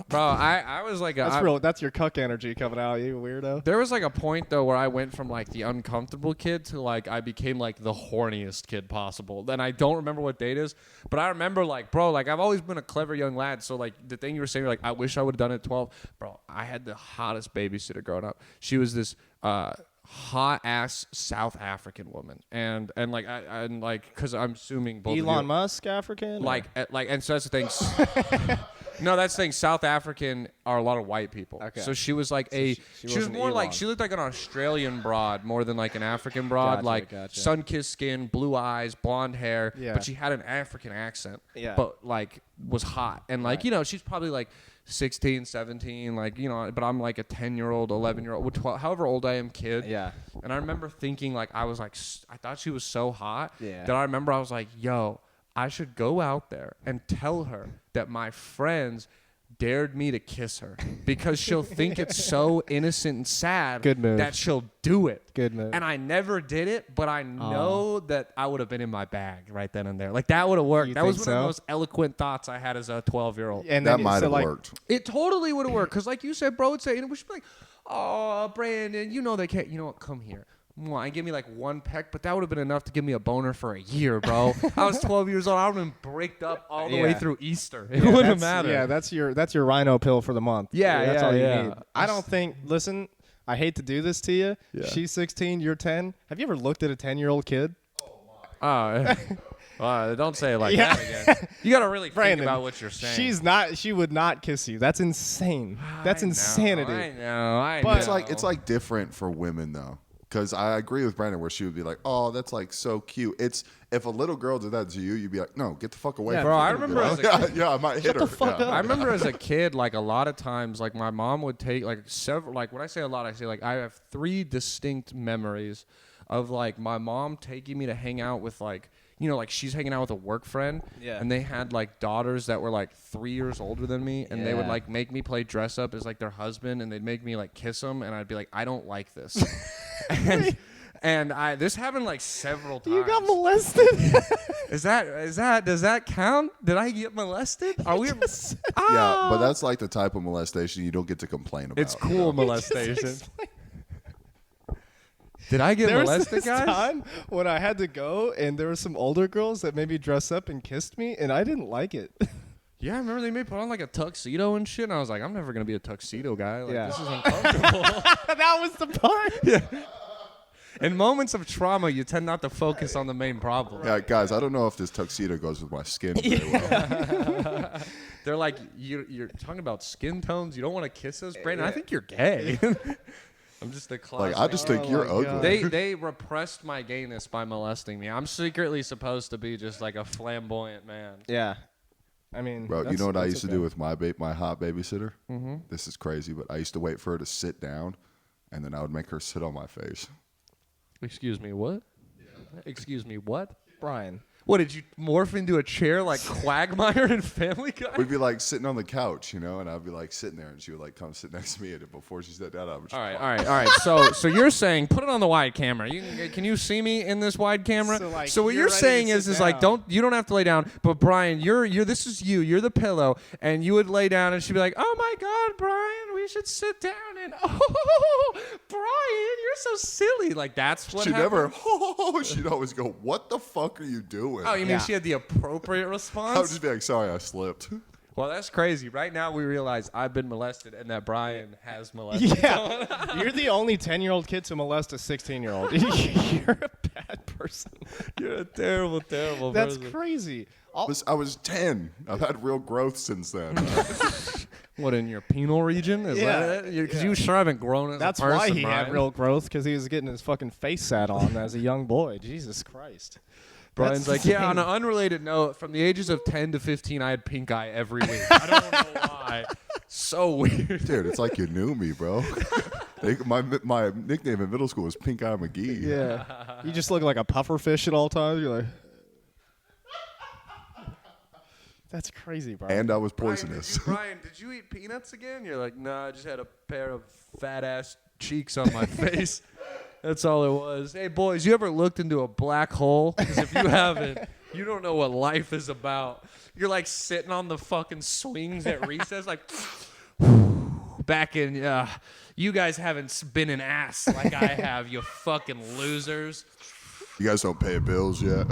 Speaker 2: Bro, I was like,
Speaker 1: That's real. That's your cuck energy coming out, you weirdo.
Speaker 2: there was like a point though where I went from like the uncomfortable kid to like I became like the horniest kid possible. Then I don't remember what date is, but I remember like, bro, like I've always been a clever young lad. So like the thing you were saying, like I wish I would have done it at 12. Bro, I had the hottest babysitter growing up. She was this hot ass South African woman, and like and like because I'm assuming both
Speaker 1: Elon
Speaker 2: of you,
Speaker 1: Musk, African?
Speaker 2: like and so that's the thing. No, that's the thing. South African are a lot of white people.
Speaker 1: Okay.
Speaker 2: So she was like she was
Speaker 1: wasn't
Speaker 2: more like,
Speaker 1: Elon.
Speaker 2: she looked like an Australian broad more than like an African broad.
Speaker 1: Gotcha.
Speaker 2: Sun-kissed skin, blue eyes, blonde hair.
Speaker 1: Yeah.
Speaker 2: But she had an African accent.
Speaker 1: Yeah.
Speaker 2: But like was hot. And like, you know, she's probably like 16, 17, like, you know, but I'm like a 10-year-old, 11-year-old, 12, however old I am kid.
Speaker 1: Yeah.
Speaker 2: And I remember thinking like, I was like, I thought she was so hot
Speaker 1: Yeah.
Speaker 2: that I remember I was like, yo, I should go out there and tell her that my friends dared me to kiss her because she'll think it's so innocent and sad
Speaker 1: Good move.
Speaker 2: that she'll do it.
Speaker 1: Good move.
Speaker 2: And I never did it, but I know that I would have been in my bag right then and there. Like that would have worked.
Speaker 1: You
Speaker 2: That was
Speaker 1: think
Speaker 2: one of
Speaker 1: so?
Speaker 2: the most eloquent thoughts I had as a 12-year-old.
Speaker 1: And
Speaker 3: That
Speaker 1: then,
Speaker 3: might
Speaker 1: so,
Speaker 3: have
Speaker 1: like,
Speaker 3: worked.
Speaker 2: It totally would have worked because like you said, bro would say, and we should be like, oh, Brandon, you know they can't, you know what, come here. Mwah, and give me like one peck, but that would have been enough to give me a boner for a year, bro. I was 12 years old. I would have been bricked up all the way through Easter. It wouldn't have mattered.
Speaker 1: Yeah, that's your rhino pill for the month.
Speaker 2: Yeah,
Speaker 1: that's
Speaker 2: yeah,
Speaker 1: all you
Speaker 2: yeah.
Speaker 1: need. I don't think. Listen, I hate to do this to you.
Speaker 2: Yeah.
Speaker 1: She's 16, you're 10. Have you ever looked at a 10-year-old kid?
Speaker 2: Don't say it like
Speaker 1: Yeah.
Speaker 2: that again. You got to really think
Speaker 1: Brandon,
Speaker 2: about what you're saying.
Speaker 1: She would not kiss you. That's insane. That's insanity.
Speaker 2: I know.
Speaker 1: But-
Speaker 3: It's like different for women though. Because I agree with Brandon where she would be like, oh, that's like so cute. It's if a little girl did that to you, you'd be like, no, get the fuck away from
Speaker 2: bro,
Speaker 3: me.
Speaker 2: I remember as a
Speaker 3: yeah, I might hit her.
Speaker 2: I remember as a kid, like a lot of times, like my mom would take like several, like when I say a lot, I say like I have 3 distinct memories of like my mom taking me to hang out with like, you know, like she's hanging out with a work friend, and they had like daughters that were like 3 years older than me, and they would like make me play dress up as like their husband, and they'd make me like kiss them, and I'd be like, I don't like this. And this happened like several times.
Speaker 1: You got molested?
Speaker 2: Does that count? Did I get molested? Are we?
Speaker 3: Yeah, but that's like the type of molestation you don't get to complain about.
Speaker 2: It's cool molestation. Did I get molested,
Speaker 1: was this
Speaker 2: guys?
Speaker 1: time when I had to go, and there were some older girls that made me dress up and kissed me, and I didn't like it.
Speaker 2: Yeah, I remember they made put on like a tuxedo and shit, and I was like, I'm never gonna be a tuxedo guy. Like,
Speaker 1: Yeah.
Speaker 2: this is uncomfortable.
Speaker 1: That was the part.
Speaker 2: Yeah. In moments of trauma, you tend not to focus on the main problem.
Speaker 3: Yeah, guys, I don't know if this tuxedo goes with my skin very well.
Speaker 2: They're like, you're talking about skin tones. You don't want to kiss us, Brandon. I think you're gay. I'm just a closet.
Speaker 3: Like, I just think you're
Speaker 1: my
Speaker 3: ugly.
Speaker 1: God.
Speaker 2: They repressed my gayness by molesting me. I'm secretly supposed to be just like a flamboyant man.
Speaker 1: Yeah. I mean,
Speaker 3: Bro, you know what I used to
Speaker 1: okay.
Speaker 3: do with my hot babysitter? Mm-hmm. This is crazy, but I used to wait for her to sit down, and then I would make her sit on my face.
Speaker 2: Excuse me, what? Yeah. Excuse me, what?
Speaker 1: Brian.
Speaker 2: What, did you morph into a chair like Quagmire in Family Guy?
Speaker 3: We'd be like sitting on the couch, and I'd be like sitting there, and she would like come sit next to me, and before she sat down, I would just
Speaker 2: All right. So you're saying put it on the wide camera. Can you see me in this wide camera?
Speaker 1: So, like,
Speaker 2: So what
Speaker 1: you're
Speaker 2: you're
Speaker 1: ready
Speaker 2: saying
Speaker 1: to
Speaker 2: is
Speaker 1: sit
Speaker 2: like
Speaker 1: down.
Speaker 2: you don't have to lay down. But Brian, you're this is you. You're the pillow, and you would lay down, and she'd be like, "Oh my God, Brian, we should sit down." And oh, Brian, you're so silly. Like that's what
Speaker 3: She'd
Speaker 2: happened.
Speaker 3: never, she'd always go, "What the fuck are you doing?"
Speaker 2: Oh, you mean
Speaker 1: Yeah.
Speaker 2: she had the appropriate
Speaker 3: I would
Speaker 2: response?
Speaker 3: just be like, "Sorry, I slipped."
Speaker 2: Well, that's crazy. Right now, we realize I've been molested and that Brian has molested.
Speaker 1: Yeah. You're the only 10-year-old kid to molest a 16-year-old. You're a bad person.
Speaker 2: You're a terrible, terrible
Speaker 1: That's
Speaker 2: person.
Speaker 1: crazy.
Speaker 3: I was 10. I've had real growth since then.
Speaker 2: What, in your penal region? Is
Speaker 1: Yeah.
Speaker 2: that it? Because you sure haven't grown as
Speaker 1: That's
Speaker 2: a person,
Speaker 1: why he
Speaker 2: Brian.
Speaker 1: had real growth, because he was getting his fucking face sat on as a young boy. Jesus Christ.
Speaker 2: Brian's
Speaker 1: That's
Speaker 2: like, yeah, on
Speaker 1: insane.
Speaker 2: an unrelated note, from the ages of 10 to 15, I had pink eye every week. I don't know why. So weird.
Speaker 3: Dude, it's like you knew me, bro. My nickname in middle school was Pink Eye McGee.
Speaker 1: Yeah. You just look like a puffer fish at all times. You're like, that's crazy, bro.
Speaker 3: And I was poisonous.
Speaker 2: Brian, did you eat peanuts again? You're like, nah, I just had a pair of fat-ass cheeks on my face. That's all it was. Hey, boys, you ever looked into a black hole? Because if you haven't, you don't know what life is about. You're like sitting on the fucking swings at recess, like back in. You guys haven't been an ass like I have, you fucking losers.
Speaker 3: You guys don't pay bills yet.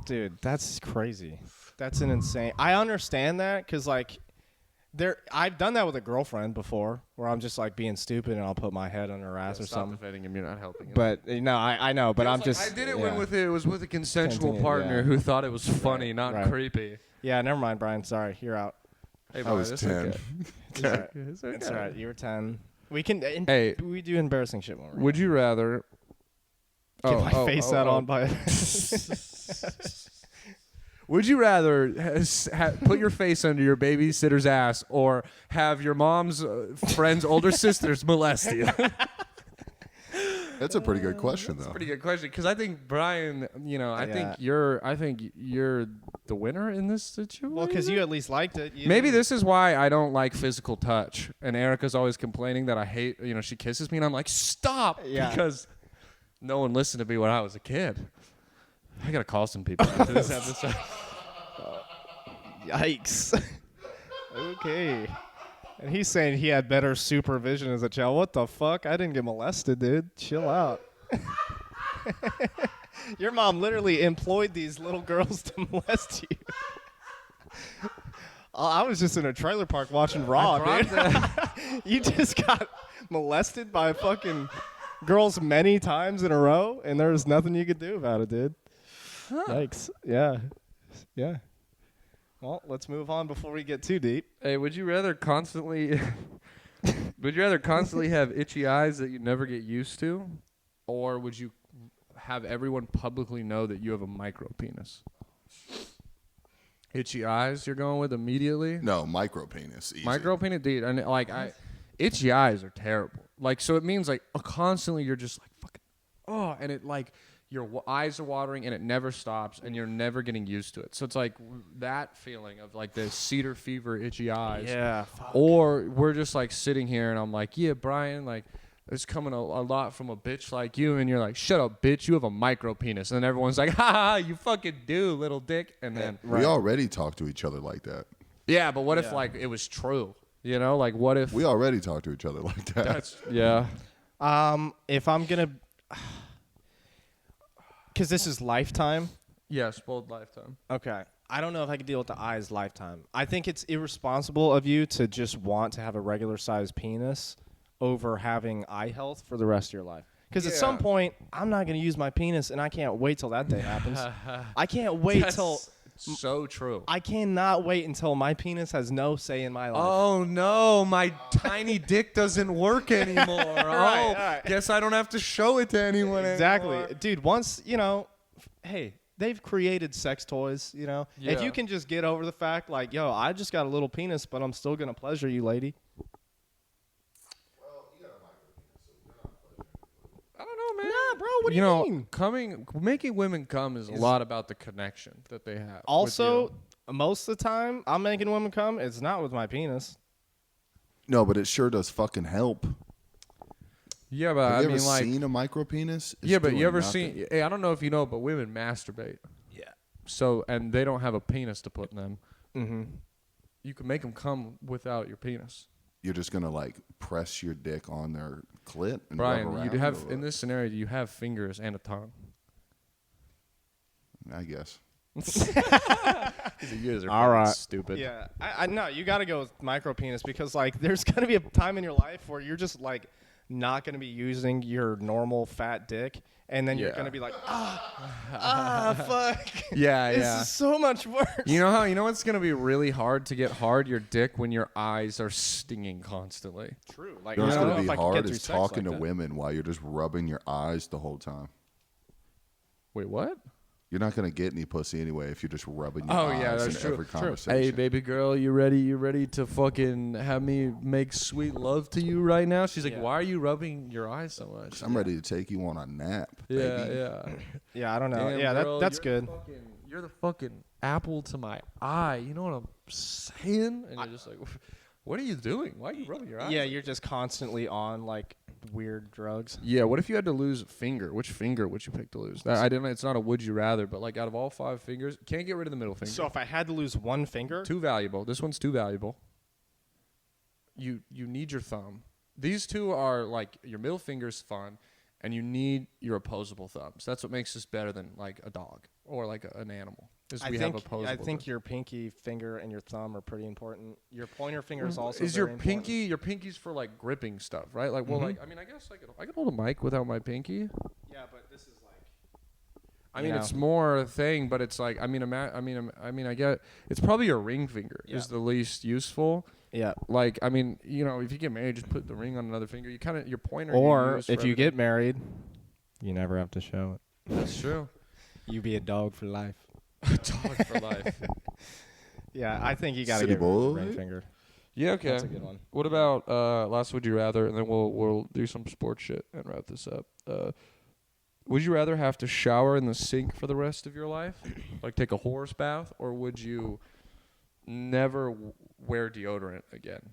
Speaker 1: Dude, that's crazy. That's an insane. I understand that because, like, I've done that with a girlfriend before, where I'm just like being stupid and I'll put my head on her ass or
Speaker 2: Stop
Speaker 1: something.
Speaker 2: defending him. You're not helping him.
Speaker 1: But no, I know. But I'm just.
Speaker 2: I did it
Speaker 1: yeah.
Speaker 2: when it was with a consensual
Speaker 1: Continue,
Speaker 2: partner
Speaker 1: yeah.
Speaker 2: who thought it was funny, not
Speaker 1: right.
Speaker 2: creepy.
Speaker 1: Yeah, never mind, Brian. Sorry, you're out.
Speaker 2: Hey,
Speaker 3: I
Speaker 2: Brian,
Speaker 3: was
Speaker 2: it's
Speaker 3: 10.
Speaker 2: okay.
Speaker 1: It's all right.
Speaker 2: It's okay.
Speaker 1: It's all right. You were 10. We can.
Speaker 2: Hey.
Speaker 1: we do embarrassing shit when we're
Speaker 2: Would you rather
Speaker 1: get my face sat on by.
Speaker 2: Would you rather put your face under your babysitter's ass or have your mom's friend's older sisters molest you?
Speaker 3: That's a pretty good question, though.
Speaker 2: Pretty good question, because I think Brian, I think
Speaker 1: Yeah.
Speaker 2: you're the winner in this situation.
Speaker 1: Well, because you at least liked it. You
Speaker 2: Maybe
Speaker 1: didn't-
Speaker 2: this is why I don't like physical touch. And Erica's always complaining that I hate, she kisses me and I'm like, stop.
Speaker 1: Yeah.
Speaker 2: Because no one listened to me when I was a kid. I got to call some people after this episode.
Speaker 1: Yikes. Okay. And he's saying he had better supervision as a child. What the fuck? I didn't get molested, dude. Chill out. Your mom literally employed these little girls to molest you. I was just in a trailer park watching Raw, dude. You just got molested by fucking girls many times in a row, and there was nothing you could do about it, dude. Yikes. Yeah. Yeah. Well, let's move on before we get too deep.
Speaker 2: Hey, would you rather constantly have itchy eyes that you never get used to? Or would you have everyone publicly know that you have a micro penis? Itchy eyes you're going with immediately?
Speaker 3: No, micro penis. Easy.
Speaker 2: Micro penis, dude. And itchy eyes are terrible. Like, so it means like constantly you're just like fucking, and it like your eyes are watering and it never stops and you're never getting used to it. So it's like that feeling of like the cedar fever, itchy eyes.
Speaker 1: Yeah. Fuck.
Speaker 2: Or we're just like sitting here and I'm like, yeah, Brian, like is coming a lot from a bitch like you, and you're like, shut up, bitch, you have a micro penis. And then everyone's like, ha ha, you fucking do, little dick. And then
Speaker 3: we already talk to each other like that.
Speaker 2: yeah, but what if like it was true? You know, like what if
Speaker 3: we already talk to each other like that?
Speaker 2: That's yeah.
Speaker 1: If I'm gonna, because this is lifetime.
Speaker 2: Yes, both lifetime.
Speaker 1: Okay. I don't know if I could deal with the eyes lifetime. I think it's irresponsible of you to just want to have a regular sized penis over having eye health for the rest of your life. Because at some point, I'm not going to use my penis, and I can't wait till that day happens. I can't wait till.
Speaker 2: So true.
Speaker 1: I cannot wait until my penis has no say in my life.
Speaker 2: Oh no, my tiny dick doesn't work anymore.
Speaker 1: Right.
Speaker 2: Guess I don't have to show it to anyone anymore.
Speaker 1: Dude, once, hey, they've created sex toys, If you can just get over the fact, like, yo, I just got a little penis, but I'm still going to pleasure you, lady.
Speaker 2: I don't know, man.
Speaker 1: Nah, bro, what do you mean?
Speaker 2: Making women come is a lot about the connection that they have.
Speaker 1: Also, most of the time, I'm making women come, it's not with my penis.
Speaker 3: No, but it sure does fucking help.
Speaker 2: Yeah, but
Speaker 3: have you ever
Speaker 2: like,
Speaker 3: seen a micro penis?
Speaker 2: Yeah, but you ever seen? Hey, I don't know if you know, but women masturbate.
Speaker 1: Yeah.
Speaker 2: So, and they don't have a penis to put in them.
Speaker 1: Mm-hmm.
Speaker 2: You can make them come without your penis.
Speaker 3: You're just gonna like press your dick on their clit and
Speaker 2: Brian,
Speaker 3: rub around,
Speaker 2: you have in this scenario, you have fingers and a tongue.
Speaker 3: I guess.
Speaker 2: You guys are
Speaker 1: all right.
Speaker 2: Stupid.
Speaker 1: Yeah, I know you got to go with micro penis because like there's gonna be a time in your life where you're just like not gonna be using your normal fat dick, and then you're gonna be like, fuck.
Speaker 2: Yeah,
Speaker 1: This is so much worse.
Speaker 2: You know what's gonna be really hard to get hard your dick when your eyes are stinging constantly.
Speaker 1: True. Like
Speaker 3: You know what's
Speaker 1: I don't
Speaker 3: gonna
Speaker 1: know
Speaker 3: be
Speaker 1: if I could get
Speaker 3: hard
Speaker 1: through
Speaker 3: is
Speaker 1: sex
Speaker 3: talking
Speaker 1: like
Speaker 3: to
Speaker 1: that.
Speaker 3: women while you're just rubbing your eyes the whole time.
Speaker 2: Wait, what?
Speaker 3: You're not gonna get any pussy anyway if you're just rubbing your
Speaker 2: Oh,
Speaker 3: eyes
Speaker 2: yeah, that's
Speaker 3: in
Speaker 2: true.
Speaker 3: every
Speaker 2: True.
Speaker 3: conversation.
Speaker 2: Hey, baby girl, you ready? You ready to fucking have me make sweet love to you right now? She's like,
Speaker 1: Yeah.
Speaker 2: why are you rubbing your eyes so much?
Speaker 3: I'm ready to take you on a nap,
Speaker 2: Yeah,
Speaker 3: baby.
Speaker 2: yeah.
Speaker 1: Yeah, I don't know.
Speaker 2: Damn,
Speaker 1: Yeah,
Speaker 2: girl,
Speaker 1: that's
Speaker 2: you're
Speaker 1: good.
Speaker 2: You're the fucking apple to my eye. You know what I'm saying? And you're just like, what are you doing? Why are you rubbing your eyes?
Speaker 1: Yeah, you're just constantly on like weird drugs.
Speaker 2: Yeah, what if you had to lose a finger? Which finger would you pick to lose? It's not a would you rather, but like out of all 5 fingers, can't get rid of the middle finger.
Speaker 1: So if I had to lose one finger,
Speaker 2: Too valuable. This one's too valuable. You need your thumb. These two are like your middle finger's fun, and you need your opposable thumbs. That's what makes this better than like a dog or like an animal.
Speaker 1: I think your pinky finger and your thumb are pretty important. Your pointer finger is also
Speaker 2: is
Speaker 1: very
Speaker 2: your
Speaker 1: important.
Speaker 2: pinky your pinky's for like gripping stuff, right? Like, well, like I mean, I guess I could hold a mic without my pinky.
Speaker 1: Yeah, but this is like.
Speaker 2: I mean, it's more a thing, but it's like I get it's probably your ring finger is the least useful.
Speaker 1: Yeah.
Speaker 2: Like I mean, if you get married, just put the ring on another finger. You kind of your pointer.
Speaker 1: Or if you get married, you never have to show it.
Speaker 2: That's true.
Speaker 1: You be a dog for life.
Speaker 2: Dog for life.
Speaker 1: Yeah, I think you got to
Speaker 3: City
Speaker 1: get rid of the
Speaker 3: boy.
Speaker 1: ring finger.
Speaker 2: Yeah, okay.
Speaker 1: That's a good one.
Speaker 2: What about last would you rather, and then we'll do some sports shit and wrap this up. Would you rather have to shower in the sink for the rest of your life, like take a horse bath, or would you never wear deodorant again?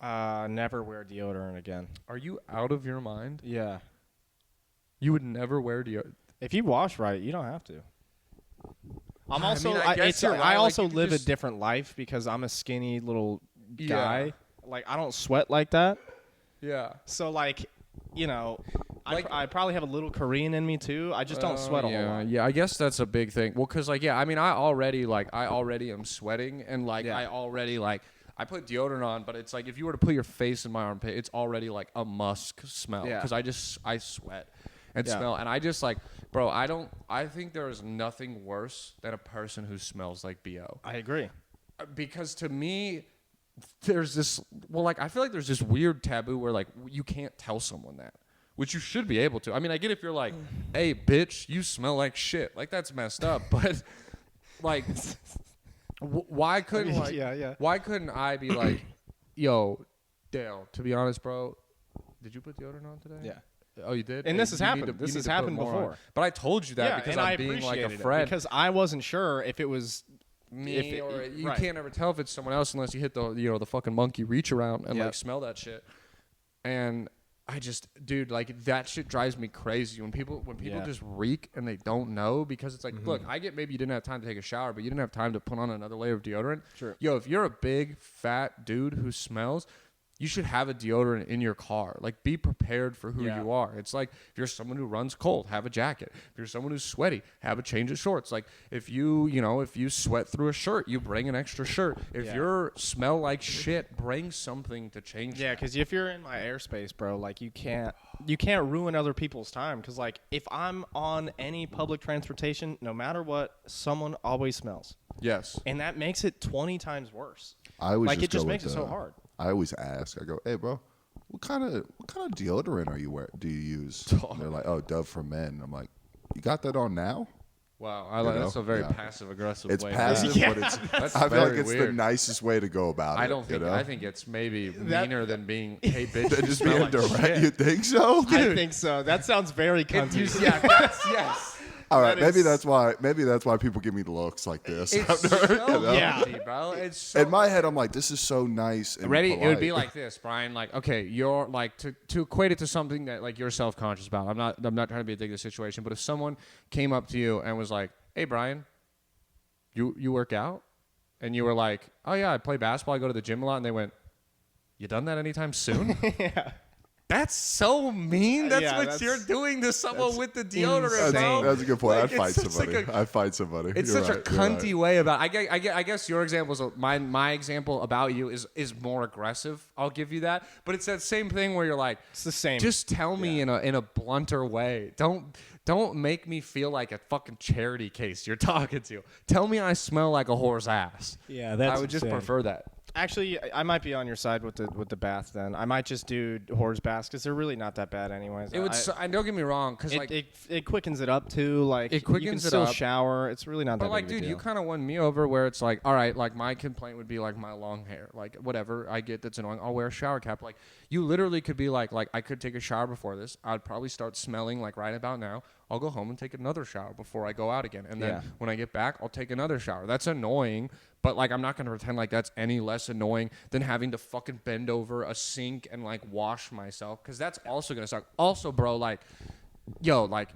Speaker 1: Never wear deodorant again.
Speaker 2: Are you out of your mind?
Speaker 1: Yeah.
Speaker 2: You would never wear deodorant.
Speaker 1: If you wash right, you don't have to. I'm also
Speaker 2: I mean, I guess you're right.
Speaker 1: I
Speaker 2: Like,
Speaker 1: also
Speaker 2: you could
Speaker 1: live a
Speaker 2: just-
Speaker 1: different life because I'm a skinny little
Speaker 2: Yeah.
Speaker 1: guy. Like I don't sweat like that.
Speaker 2: Yeah.
Speaker 1: So like,
Speaker 2: Like-
Speaker 1: I probably have a little Korean in me too. I just don't sweat a whole lot.
Speaker 2: Yeah, I guess that's a big thing. Well, because I mean, I already am sweating, and like
Speaker 1: Yeah.
Speaker 2: I already I put deodorant on, but it's like if you were to put your face in my armpit, it's already like a musk smell
Speaker 1: Yeah.
Speaker 2: because I sweat and
Speaker 1: Yeah.
Speaker 2: smell, and I just like, bro, I think there is nothing worse than a person who smells like BO.
Speaker 1: I agree.
Speaker 2: Because to me, there's this I feel like there's this weird taboo where like you can't tell someone that, which you should be able to. I mean, I get if you're like, hey bitch, you smell like shit, like that's messed up, but like why couldn't why couldn't I be like, yo, Dale, to be honest, bro, did you put deodorant on today?
Speaker 1: Yeah.
Speaker 2: Oh, you did?
Speaker 1: And this has
Speaker 2: You need
Speaker 1: happened.
Speaker 2: to-
Speaker 1: This
Speaker 2: you need
Speaker 1: has
Speaker 2: to put
Speaker 1: happened
Speaker 2: more on.
Speaker 1: before.
Speaker 2: But I told you that
Speaker 1: Yeah,
Speaker 2: because
Speaker 1: and
Speaker 2: I'm
Speaker 1: I
Speaker 2: being like a
Speaker 1: appreciated it
Speaker 2: friend.
Speaker 1: because I wasn't sure if it was
Speaker 2: Me or you
Speaker 1: right.
Speaker 2: can't ever tell if it's someone else unless you hit the the fucking monkey reach around and
Speaker 1: Yep.
Speaker 2: like smell that shit. And dude, like that shit drives me crazy when people just reek and they don't know, because it's like, look, I get maybe you didn't have time to take a shower, but you didn't have time to put on another layer of deodorant.
Speaker 1: Sure.
Speaker 2: Yo, if you're a big fat dude who smells, you should have a deodorant in your car. Like, be prepared for who you are. It's like, if you're someone who runs cold, have a jacket. If you're someone who's sweaty, have a change of shorts. Like, if you sweat through a shirt, you bring an extra shirt. If you smell like shit, bring something to change.
Speaker 1: Yeah, because if you're in my airspace, bro, like, you can't ruin other people's time. Because, like, if I'm on any public transportation, no matter what, someone always smells.
Speaker 2: Yes.
Speaker 1: And that makes it 20 times worse.
Speaker 3: I always
Speaker 1: it just makes it so hard.
Speaker 3: I always ask. I go, "Hey, bro, what kind of deodorant do you use?" And they're like, "Oh, Dove for Men." I'm like, "You got that on now?"
Speaker 2: Wow, that's a very passive aggressive way.
Speaker 3: It's passive, but
Speaker 2: That's
Speaker 3: I feel like it's
Speaker 2: weird.
Speaker 3: the nicest way to go about it.
Speaker 2: I think it's maybe meaner than being, "Hey, bitch,
Speaker 3: Than
Speaker 2: you
Speaker 3: just
Speaker 2: smell
Speaker 3: being
Speaker 2: like
Speaker 3: direct.
Speaker 2: shit."
Speaker 3: You think so?
Speaker 1: I think so. That sounds very cunty.
Speaker 2: Yes.
Speaker 3: All right,
Speaker 1: That
Speaker 3: maybe
Speaker 1: is-
Speaker 3: that's why people give me looks like this.
Speaker 2: It's so cunty, bro. It's so
Speaker 3: In my head, I'm like, this is so nice and
Speaker 2: ready.
Speaker 3: polite.
Speaker 2: It would be like this, Brian. Like, okay, you're like to equate it to something that like you're self-conscious about. I'm not trying to be a dick to the situation, but if someone came up to you and was like, "Hey, Brian, you work out?" and you were like, "Oh yeah, I play basketball. I go to the gym a lot," and they went, "You done that anytime soon?"
Speaker 1: Yeah.
Speaker 2: That's so mean. That's
Speaker 1: Yeah,
Speaker 2: what
Speaker 1: that's-
Speaker 2: you're doing to someone with the deodorant,
Speaker 1: insane.
Speaker 2: bro.
Speaker 3: That's a good point.
Speaker 2: Like,
Speaker 3: I'd fight
Speaker 2: it's such
Speaker 3: somebody.
Speaker 2: like
Speaker 3: I'd fight somebody.
Speaker 2: It's
Speaker 3: You're
Speaker 2: such a
Speaker 3: right, you're
Speaker 2: cunty
Speaker 3: right.
Speaker 2: way about. I guess your example is my example about you is more aggressive. I'll give you that. But it's that same thing where you're like,
Speaker 1: It's the same.
Speaker 2: just tell me in a blunter way. Don't make me feel like a fucking charity case you're talking to. Tell me I smell like a whore's ass.
Speaker 1: Yeah, that's
Speaker 2: I would just
Speaker 1: insane.
Speaker 2: prefer that.
Speaker 1: Actually, I might be on your side with the bath then. I might just do horse baths because they're really not that bad anyways.
Speaker 2: It would. Don't get me wrong, because like.
Speaker 1: It quickens it up too. Like,
Speaker 2: It quickens
Speaker 1: you can
Speaker 2: it
Speaker 1: still
Speaker 2: up.
Speaker 1: shower. It's really not that
Speaker 2: But like,
Speaker 1: big of a
Speaker 2: dude, you
Speaker 1: deal.
Speaker 2: kind of won me over where it's like, all right, like my complaint would be like my long hair, like whatever I get that's annoying, I'll wear a shower cap. Like, you literally could be like I could take a shower before this. I'd probably start smelling like right about now. I'll go home and take another shower before I go out again, and then when I get back, I'll take another shower. That's annoying, but like I'm not gonna pretend like that's any less annoying than having to fucking bend over a sink and like wash myself, because that's also gonna suck. Also, bro, like, yo, like.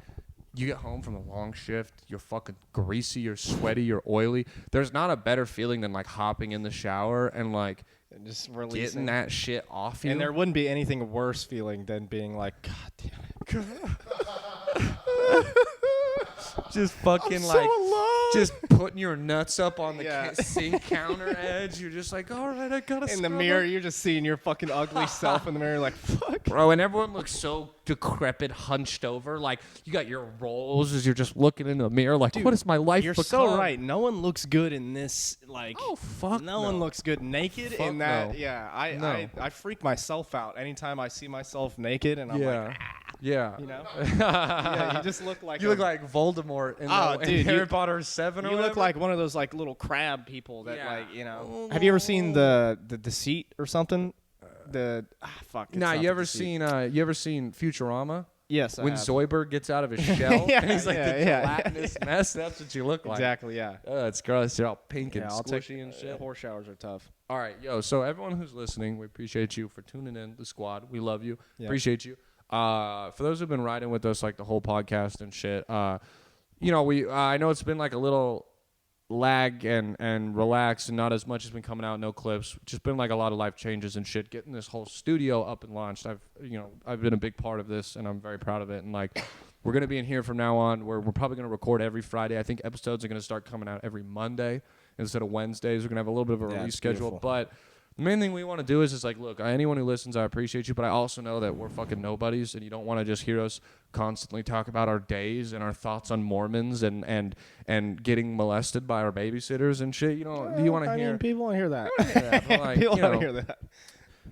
Speaker 2: You get home from a long shift, you're fucking greasy, you're sweaty, you're oily. There's not a better feeling than like hopping in the shower and like
Speaker 1: And just
Speaker 2: getting
Speaker 1: releasing
Speaker 2: that shit off you.
Speaker 1: And there wouldn't be anything worse feeling than being like, God damn it.
Speaker 2: just fucking
Speaker 1: I'm
Speaker 2: like
Speaker 1: so alone.
Speaker 2: just putting your nuts up on the
Speaker 1: Yeah.
Speaker 2: sink counter edge. You're just like, all right, I gotta
Speaker 1: In the
Speaker 2: scrub
Speaker 1: mirror,
Speaker 2: it.
Speaker 1: you're just seeing your fucking ugly self in the mirror, like, fuck.
Speaker 2: Bro, and everyone looks so decrepit, hunched over. Like, you got your rolls as you're just looking in the mirror, like, what is my life
Speaker 1: You're
Speaker 2: become?
Speaker 1: so right. No one looks good in this. Like,
Speaker 2: Oh, fuck
Speaker 1: no one looks good naked
Speaker 2: Fuck
Speaker 1: in that.
Speaker 2: no.
Speaker 1: Yeah,
Speaker 2: No.
Speaker 1: I freak myself out anytime I see myself naked, and I'm like,
Speaker 2: Yeah.
Speaker 1: you know, yeah, you just look like
Speaker 2: You look like Voldemort in,
Speaker 1: Oh,
Speaker 2: in
Speaker 1: dude,
Speaker 2: Harry
Speaker 1: you-
Speaker 2: Potter 7 or
Speaker 1: you
Speaker 2: whatever.
Speaker 1: look like one of those like little crab people that
Speaker 2: Yeah.
Speaker 1: like, you know. Have you ever seen the Deceit or something? Fuck. it's
Speaker 2: Nah,
Speaker 1: not
Speaker 2: you
Speaker 1: The
Speaker 2: ever
Speaker 1: Deceit.
Speaker 2: seen Futurama?
Speaker 1: Yes, I
Speaker 2: When
Speaker 1: have.
Speaker 2: Zoidberg gets out of his shell
Speaker 1: Yeah,
Speaker 2: and he's like
Speaker 1: yeah,
Speaker 2: the
Speaker 1: yeah.
Speaker 2: gelatinous mess, that's what you look like.
Speaker 1: Exactly. Yeah.
Speaker 2: Oh, it's gross. You're all pink and
Speaker 1: Yeah, I'll
Speaker 2: squishy
Speaker 1: take
Speaker 2: and shit.
Speaker 1: Horse showers are tough.
Speaker 2: All right, yo. So everyone who's listening, we appreciate you for tuning in. The squad, we love you.
Speaker 1: Yeah.
Speaker 2: Appreciate you. For those who've been riding with us like the whole podcast and shit, you know, I know it's been like a little lag and relaxed and not as much has been coming out, no clips. Just been like a lot of life changes and shit. Getting this whole studio up and launched, I've been a big part of this and I'm very proud of it. And like, we're gonna be in here from now on. We're probably gonna record every Friday. I think episodes are gonna start coming out every Monday instead of Wednesdays. We're gonna have a little bit of a
Speaker 1: Yeah,
Speaker 2: release
Speaker 1: it's
Speaker 2: schedule,
Speaker 1: beautiful.
Speaker 2: but the main thing we want to do is just like, look, anyone who listens, I appreciate you, but I also know that we're fucking nobodies, and you don't want to just hear us constantly talk about our days and our thoughts on Mormons and getting molested by our babysitters and shit. You know, do you want to
Speaker 1: I
Speaker 2: hear?
Speaker 1: mean, people want to hear that.
Speaker 2: Yeah, but like,
Speaker 1: People
Speaker 2: you
Speaker 1: want
Speaker 2: know,
Speaker 1: to hear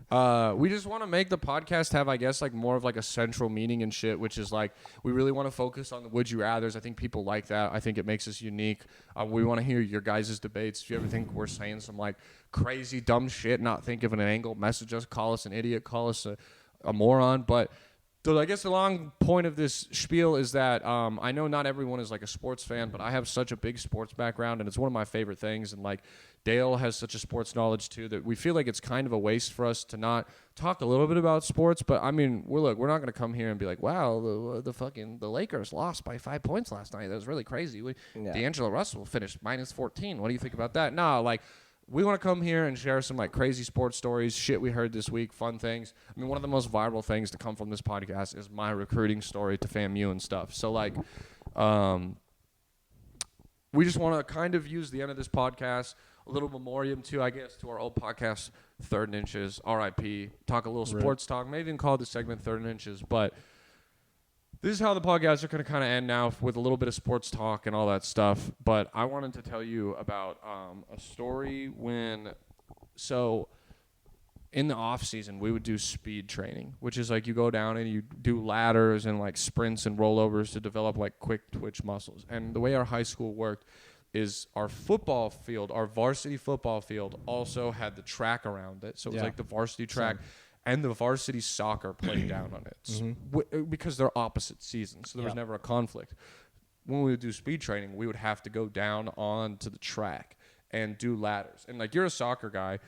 Speaker 1: that.
Speaker 2: we just want to make the podcast have, I guess, like more of like a central meaning and shit, which is like we really want to focus on the would you rathers. I think people like that. I think it makes us unique. We want to hear your guys' debates. If you ever think we're saying some like crazy dumb shit, not think of an angle, message us, call us an idiot, call us a moron. But So I guess the long point of this spiel is that I know not everyone is like a sports fan, but I have such a big sports background, and it's one of my favorite things. And like Dale has such a sports knowledge too that we feel like it's kind of a waste for us to not talk a little bit about sports. But I mean, we're not going to come here and be like, wow, the Lakers lost by 5 points last night. That was really crazy. D'Angelo Russell finished -14. What do you think about that? No, like. We want to come here and share some like crazy sports stories, shit we heard this week, fun things. I mean, one of the most viral things to come from this podcast is my recruiting story to FAMU and stuff. So like, we just want to kind of use the end of this podcast, a little memoriam to, I guess, to our old podcast, Third and Inches, RIP, talk a little sports talk, maybe even call the segment Third and Inches, but this is how the podcasts are going to kind of end now with a little bit of sports talk and all that stuff. But I wanted to tell you about a story so in the off season, we would do speed training, which is like you go down and you do ladders and like sprints and rollovers to develop like quick twitch muscles. And the way our high school worked is our football field, our varsity football field also had the track around it. So it was like the varsity track. And the varsity soccer played down on it because they're opposite seasons, so there was never a conflict. When we would do speed training, we would have to go down onto the track and do ladders. And like you're a soccer guy,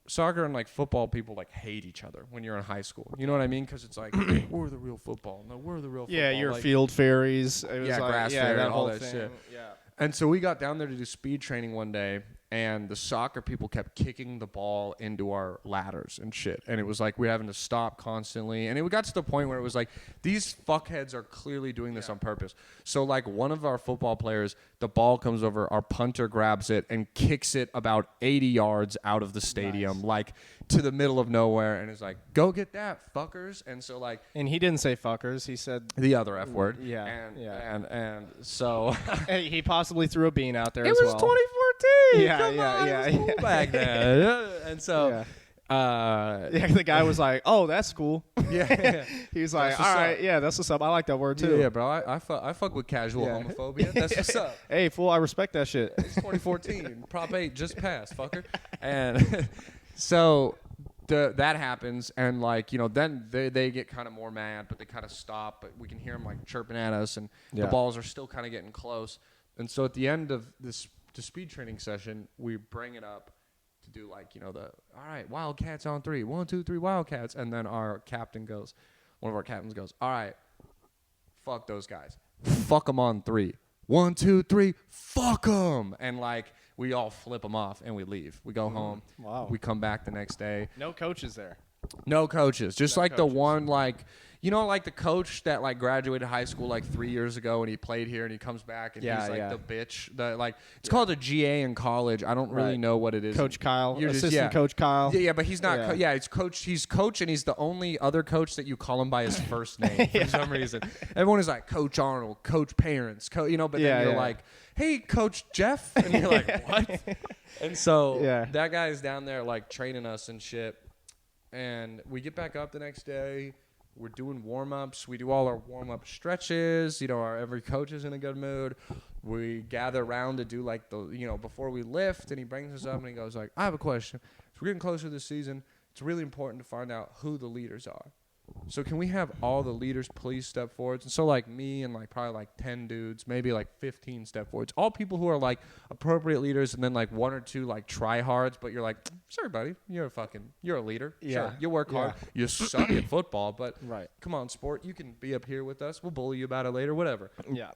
Speaker 2: soccer and like football people like hate each other when you're in high school. You know what I mean? Because it's like we're the real football. No, we're the real football.
Speaker 1: Yeah, you're
Speaker 2: like,
Speaker 1: field fairies. It was like,
Speaker 2: grass fairy,
Speaker 1: that
Speaker 2: all
Speaker 1: whole
Speaker 2: that
Speaker 1: thing.
Speaker 2: shit.
Speaker 1: Yeah.
Speaker 2: And so we got down there to do speed training one day, and the soccer people kept kicking the ball into our ladders and shit. And it was like we were having to stop constantly. And it got to the point where it was like, these fuckheads are clearly doing this on purpose. So like one of our football players, the ball comes over, our punter grabs it and kicks it about 80 yards out of the stadium, like to the middle of nowhere, and is like, go get that, fuckers. And so like...
Speaker 1: And he didn't say fuckers. He said...
Speaker 2: the other F word.
Speaker 1: Yeah.
Speaker 2: And so...
Speaker 1: he possibly threw a bean out there
Speaker 2: it
Speaker 1: as
Speaker 2: was
Speaker 1: well.
Speaker 2: 2014.
Speaker 1: Yeah,
Speaker 2: Come on,
Speaker 1: yeah,
Speaker 2: it was cool back then. And so...
Speaker 1: the guy was like, "Oh, that's cool."
Speaker 2: Yeah.
Speaker 1: He was like, "All right, yeah, that's what's up. I like that word too."
Speaker 2: Yeah, bro. I fuck with casual homophobia. That's what's up.
Speaker 1: Hey, fool, I respect that shit.
Speaker 2: It's 2014. Prop 8 just passed, fucker. And so that happens, and like, you know, then they get kind of more mad, but they kind of stop. But we can hear them like chirping at us, and the balls are still kind of getting close. And so at the end of the speed training session, we bring it up to do like, you know, all right, Wildcats on 3, 1, 2, 3, Wildcats. And then one of our captains goes, all right, fuck those guys. Fuck them on 3. 1, 2, 3, fuck them. And like, we all flip them off and we leave. We go home.
Speaker 1: Wow.
Speaker 2: We come back the next day.
Speaker 1: No coaches there.
Speaker 2: No coaches. Just
Speaker 1: No
Speaker 2: like
Speaker 1: coaches.
Speaker 2: the one, like, you know, like the coach that like graduated high school like 3 years ago and he played here and he comes back and he's like the bitch. It's called a GA in college. I don't really know what it is.
Speaker 1: Coach Kyle.
Speaker 2: You're just-
Speaker 1: Assistant Coach Kyle.
Speaker 2: Yeah, but he's not.
Speaker 1: Yeah.
Speaker 2: He's coach. He's coach, and he's the only other coach that you call him by his first name for some reason. Everyone is like Coach Arnold, Coach Parents, you know. But then you're like, hey, Coach Jeff, and you're like, what? And so that guy's down there like training us and shit. And we get back up the next day. We're doing warm-ups. We do all our warm-up stretches. You know, every coach is in a good mood. We gather around to do like before we lift. And he brings us up and he goes like, I have a question. So we're getting closer this season. It's really important to find out who the leaders are. So can we have all the leaders please step forwards? And so like me and like probably like 10 dudes, maybe like 15 step forwards. All people who are like appropriate leaders, and then like 1 or 2 like tryhards, but you're like, sure, buddy, you're a leader.
Speaker 1: Yeah.
Speaker 2: Sure, you work hard. You suck at football, but
Speaker 1: Right.
Speaker 2: come on, sport, you can be up here with us. We'll bully you about it later, whatever.
Speaker 1: Yeah.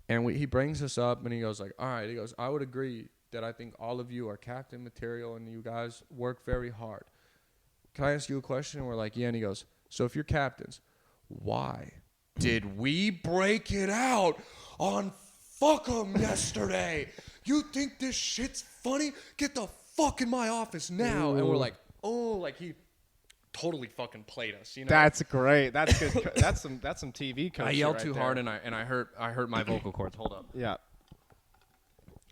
Speaker 2: And he brings us up and he goes like, all right, he goes, I would agree that I think all of you are captain material and you guys work very hard. Can I ask you a question? And we're like, yeah. And he goes, so if you're captains, why did we break it out on fuck 'em yesterday? You think this shit's funny? Get the fuck in my office now.
Speaker 1: Ooh.
Speaker 2: And we're like, oh, like he totally fucking played us, you know?
Speaker 1: That's great. That's good. That's some TV coaching.
Speaker 2: I yelled
Speaker 1: right
Speaker 2: too
Speaker 1: there.
Speaker 2: hard and I hurt my vocal cords. Hold up.
Speaker 1: Yeah.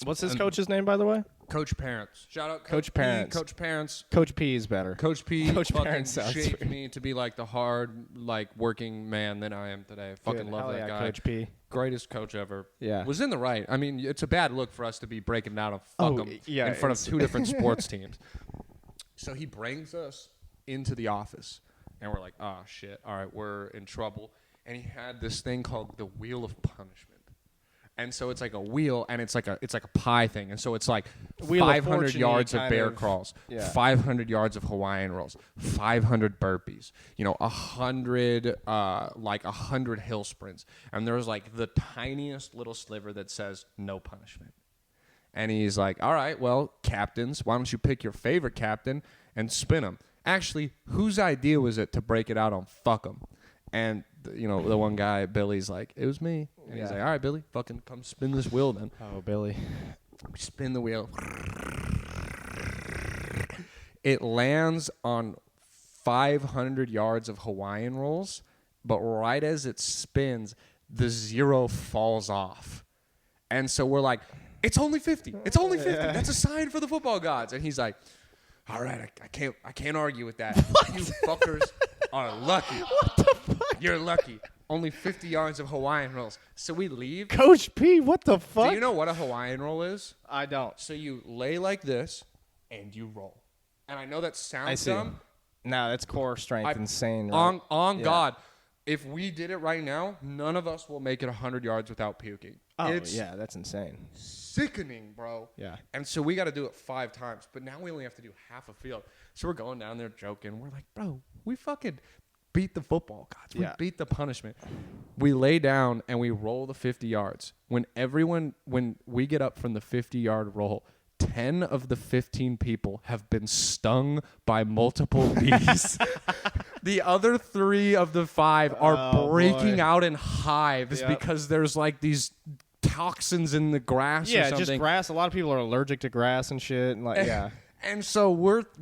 Speaker 1: What's his coach's name, by the way?
Speaker 2: Coach Parents. Shout out
Speaker 1: Coach
Speaker 2: P,
Speaker 1: Parents.
Speaker 2: Coach Parents.
Speaker 1: Coach P is better.
Speaker 2: Coach P
Speaker 1: Coach
Speaker 2: fucking
Speaker 1: Parents sounds
Speaker 2: shaped
Speaker 1: sweet.
Speaker 2: me to be like the hard, like working man that I am today. Fucking
Speaker 1: Good.
Speaker 2: love
Speaker 1: Hell
Speaker 2: that
Speaker 1: yeah,
Speaker 2: guy.
Speaker 1: Coach P.
Speaker 2: Greatest coach ever.
Speaker 1: Yeah.
Speaker 2: Was in the right. I mean, it's a bad look for us to be breaking down a fuck 'em
Speaker 1: yeah,
Speaker 2: in front of 2 different sports teams. So he brings us into the office. And we're like, oh, shit. All right, we're in trouble. And he had this thing called the Wheel of Punishment. And so it's like a wheel, and it's like a pie thing. And so it's like
Speaker 1: Wheel of
Speaker 2: 500
Speaker 1: Fortune
Speaker 2: yards of
Speaker 1: kind
Speaker 2: bear
Speaker 1: of-
Speaker 2: crawls,
Speaker 1: yeah.
Speaker 2: 500 yards of Hawaiian rolls, 500 burpees, 100 100 hill sprints. And there's like the tiniest little sliver that says no punishment. And he's like, all right, well, captains, why don't you pick your favorite captain and spin them? Actually, whose idea was it to break it out on fuck 'em? And, the one guy, Billy's like, it was me. And he's like, all right, Billy, fucking come spin this wheel then.
Speaker 1: Oh, Billy.
Speaker 2: We spin the wheel. It lands on 500 yards of Hawaiian rolls, but right as it spins, the 0 falls off. And so we're like, it's only 50. It's only 50. That's a sign for the football gods. And he's like, all right, I can't argue with that. You fuckers are lucky.
Speaker 1: What the fuck?
Speaker 2: You're lucky. Only 50 yards of Hawaiian rolls. So we leave.
Speaker 1: Coach P, what the fuck?
Speaker 2: Do you know what a Hawaiian roll is?
Speaker 1: I don't.
Speaker 2: So you lay like this, and you roll. And I know that sounds
Speaker 1: I see.
Speaker 2: dumb.
Speaker 1: No, that's core strength. Insane. Right?
Speaker 2: On
Speaker 1: Yeah.
Speaker 2: God, if we did it right now, none of us will make it 100 yards without puking.
Speaker 1: Oh,
Speaker 2: It's
Speaker 1: yeah, that's insane.
Speaker 2: sickening, bro.
Speaker 1: Yeah.
Speaker 2: And so we got to do it 5 times, but now we only have to do half a field. So we're going down there joking. We're like, bro, we fucking beat the football gods. We beat the punishment. We lay down and we roll the 50 yards. When we get up from the 50-yard roll, 10 of the 15 people have been stung by multiple bees. The other 3 of the 5 are breaking out in hives because there's like these toxins in the grass or something.
Speaker 1: Yeah, just grass. A lot of people are allergic to grass and shit. And yeah.
Speaker 2: And so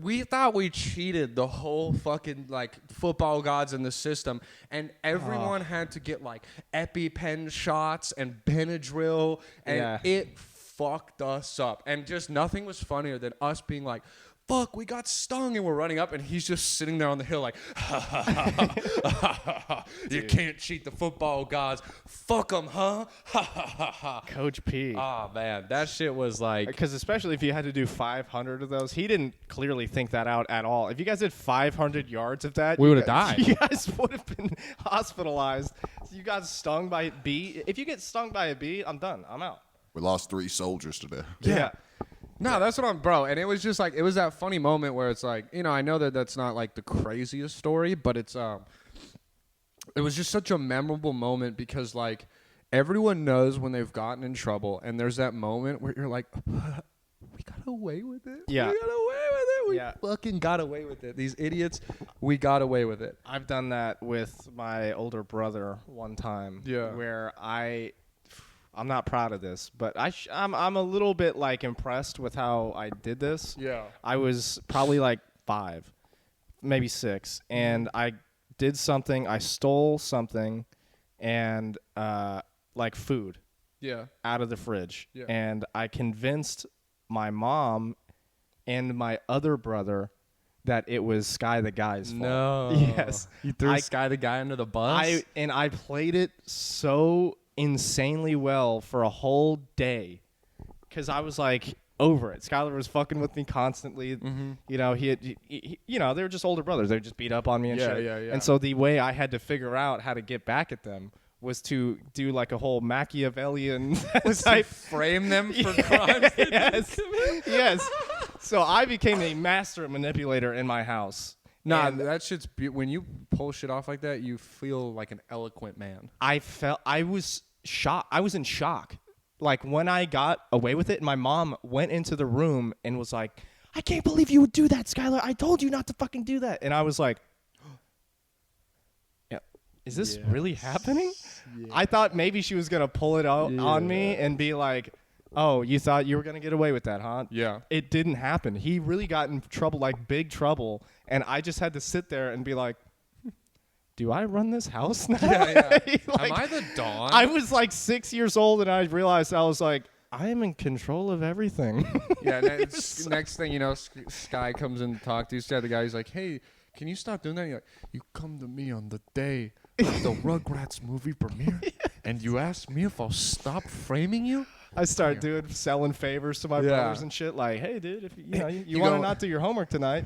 Speaker 2: we thought we cheated the whole fucking like football gods in the system, and everyone had to get like EpiPen shots and Benadryl, and it fucked us up. And just nothing was funnier than us being like, fuck, we got stung, and we're running up, and he's just sitting there on the hill like, you can't cheat the football gods. Fuck them, huh?
Speaker 1: Coach P.
Speaker 2: Oh, man, that shit was like...
Speaker 1: Because especially if you had to do 500 of those, he didn't clearly think that out at all. If you guys did 500 yards of that,
Speaker 2: we would have died.
Speaker 1: You guys would have been hospitalized. You got stung by a bee. If you get stung by a bee, I'm done. I'm out.
Speaker 3: We lost 3 soldiers today.
Speaker 1: Yeah.
Speaker 2: No, that's what bro. And it was just like, it was that funny moment where it's like, I know that that's not like the craziest story, but it was just such a memorable moment because like everyone knows when they've gotten in trouble, and there's that moment where you're like, we got away with it.
Speaker 1: Yeah.
Speaker 2: We got away with it. We fucking got away with it. These idiots, we got away with it.
Speaker 1: I've done that with my older brother one time.
Speaker 2: Yeah.
Speaker 1: Where I'm not proud of this, but I'm a little bit like impressed with how I did this.
Speaker 2: Yeah.
Speaker 1: I was probably like 5, maybe 6, and I did something. I stole something, and like food.
Speaker 2: Yeah.
Speaker 1: Out of the fridge.
Speaker 2: Yeah.
Speaker 1: And I convinced my mom and my other brother that it was Sky the Guy's fault.
Speaker 2: No.
Speaker 1: Yes.
Speaker 2: You threw Sky the Guy under the bus?
Speaker 1: I played it so insanely well for a whole day because I was like over it. Skylar was fucking with me constantly. Mm-hmm. He they were just older brothers. They would just beat up on me and shit.
Speaker 2: Yeah.
Speaker 1: And so the way I had to figure out how to get back at them was to do like a whole Machiavellian type.
Speaker 2: Frame them for crimes.
Speaker 1: Yes. So I became a master manipulator in my house.
Speaker 2: Nah, that shit's when you pull shit off like that, you feel like an eloquent man.
Speaker 1: I was shocked. I was in shock. Like when I got away with it, my mom went into the room and was like, "I can't believe you would do that, Skylar. I told you not to fucking do that." And I was like, "Yeah, is this really happening?" Yeah. I thought maybe she was gonna pull it out on me and be like, "Oh, you thought you were going to get away with that, huh?"
Speaker 2: Yeah.
Speaker 1: It didn't happen. He really got in trouble, like big trouble, and I just had to sit there and be like, do I run this house now?
Speaker 2: Yeah.
Speaker 1: Like,
Speaker 2: am I the Don?
Speaker 1: I was like 6 years old, and I realized I was like, I am in control of everything.
Speaker 2: Yeah, next thing you know, Sky comes in to talk to you. The guy, he's like, hey, can you stop doing that? You're like, you come to me on the day of the Rugrats movie premiere, and you ask me if I'll stop framing you?
Speaker 1: I started selling favors to my brothers and shit. Like, hey, dude, if you want to not do your homework tonight,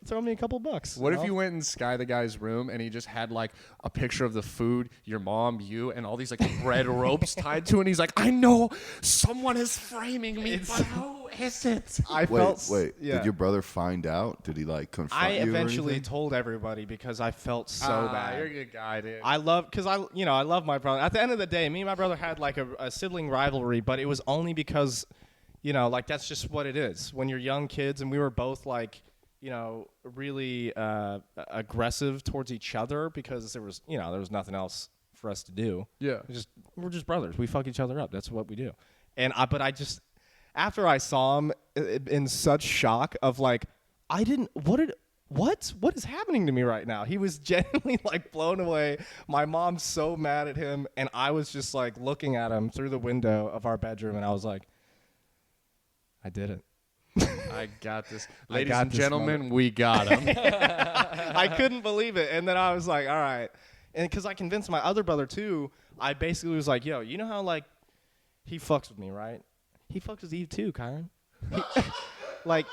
Speaker 1: throw me a couple bucks.
Speaker 2: What if you went in Sky the guy's room and he just had like a picture of the food, your mom, you, and all these like red ropes tied to it? And he's like, I know someone is framing me, but who is it?
Speaker 3: Wait. Did your brother find out? Did he like confront you?
Speaker 1: I eventually told everybody because I felt so bad.
Speaker 2: You're a good guy, dude.
Speaker 1: I love my brother. At the end of the day, me and my brother had like a sibling rivalry, but it was only because, like that's just what it is when you're young kids, and we were both like, really aggressive towards each other because there was nothing else for us to do.
Speaker 2: Yeah.
Speaker 1: We're just brothers. We fuck each other up. That's what we do. But after I saw him in such shock of like, what is happening to me right now? He was genuinely like blown away. My mom's so mad at him, and I was just like looking at him through the window of our bedroom, and I was like, I did it.
Speaker 2: I got this. Ladies and gentlemen, we got him.
Speaker 1: I couldn't believe it. And then I was like, all right. And because I convinced my other brother too, I basically was like, yo, you know how like he fucks with me, right? He fucks with Eve too, Kyron. Like,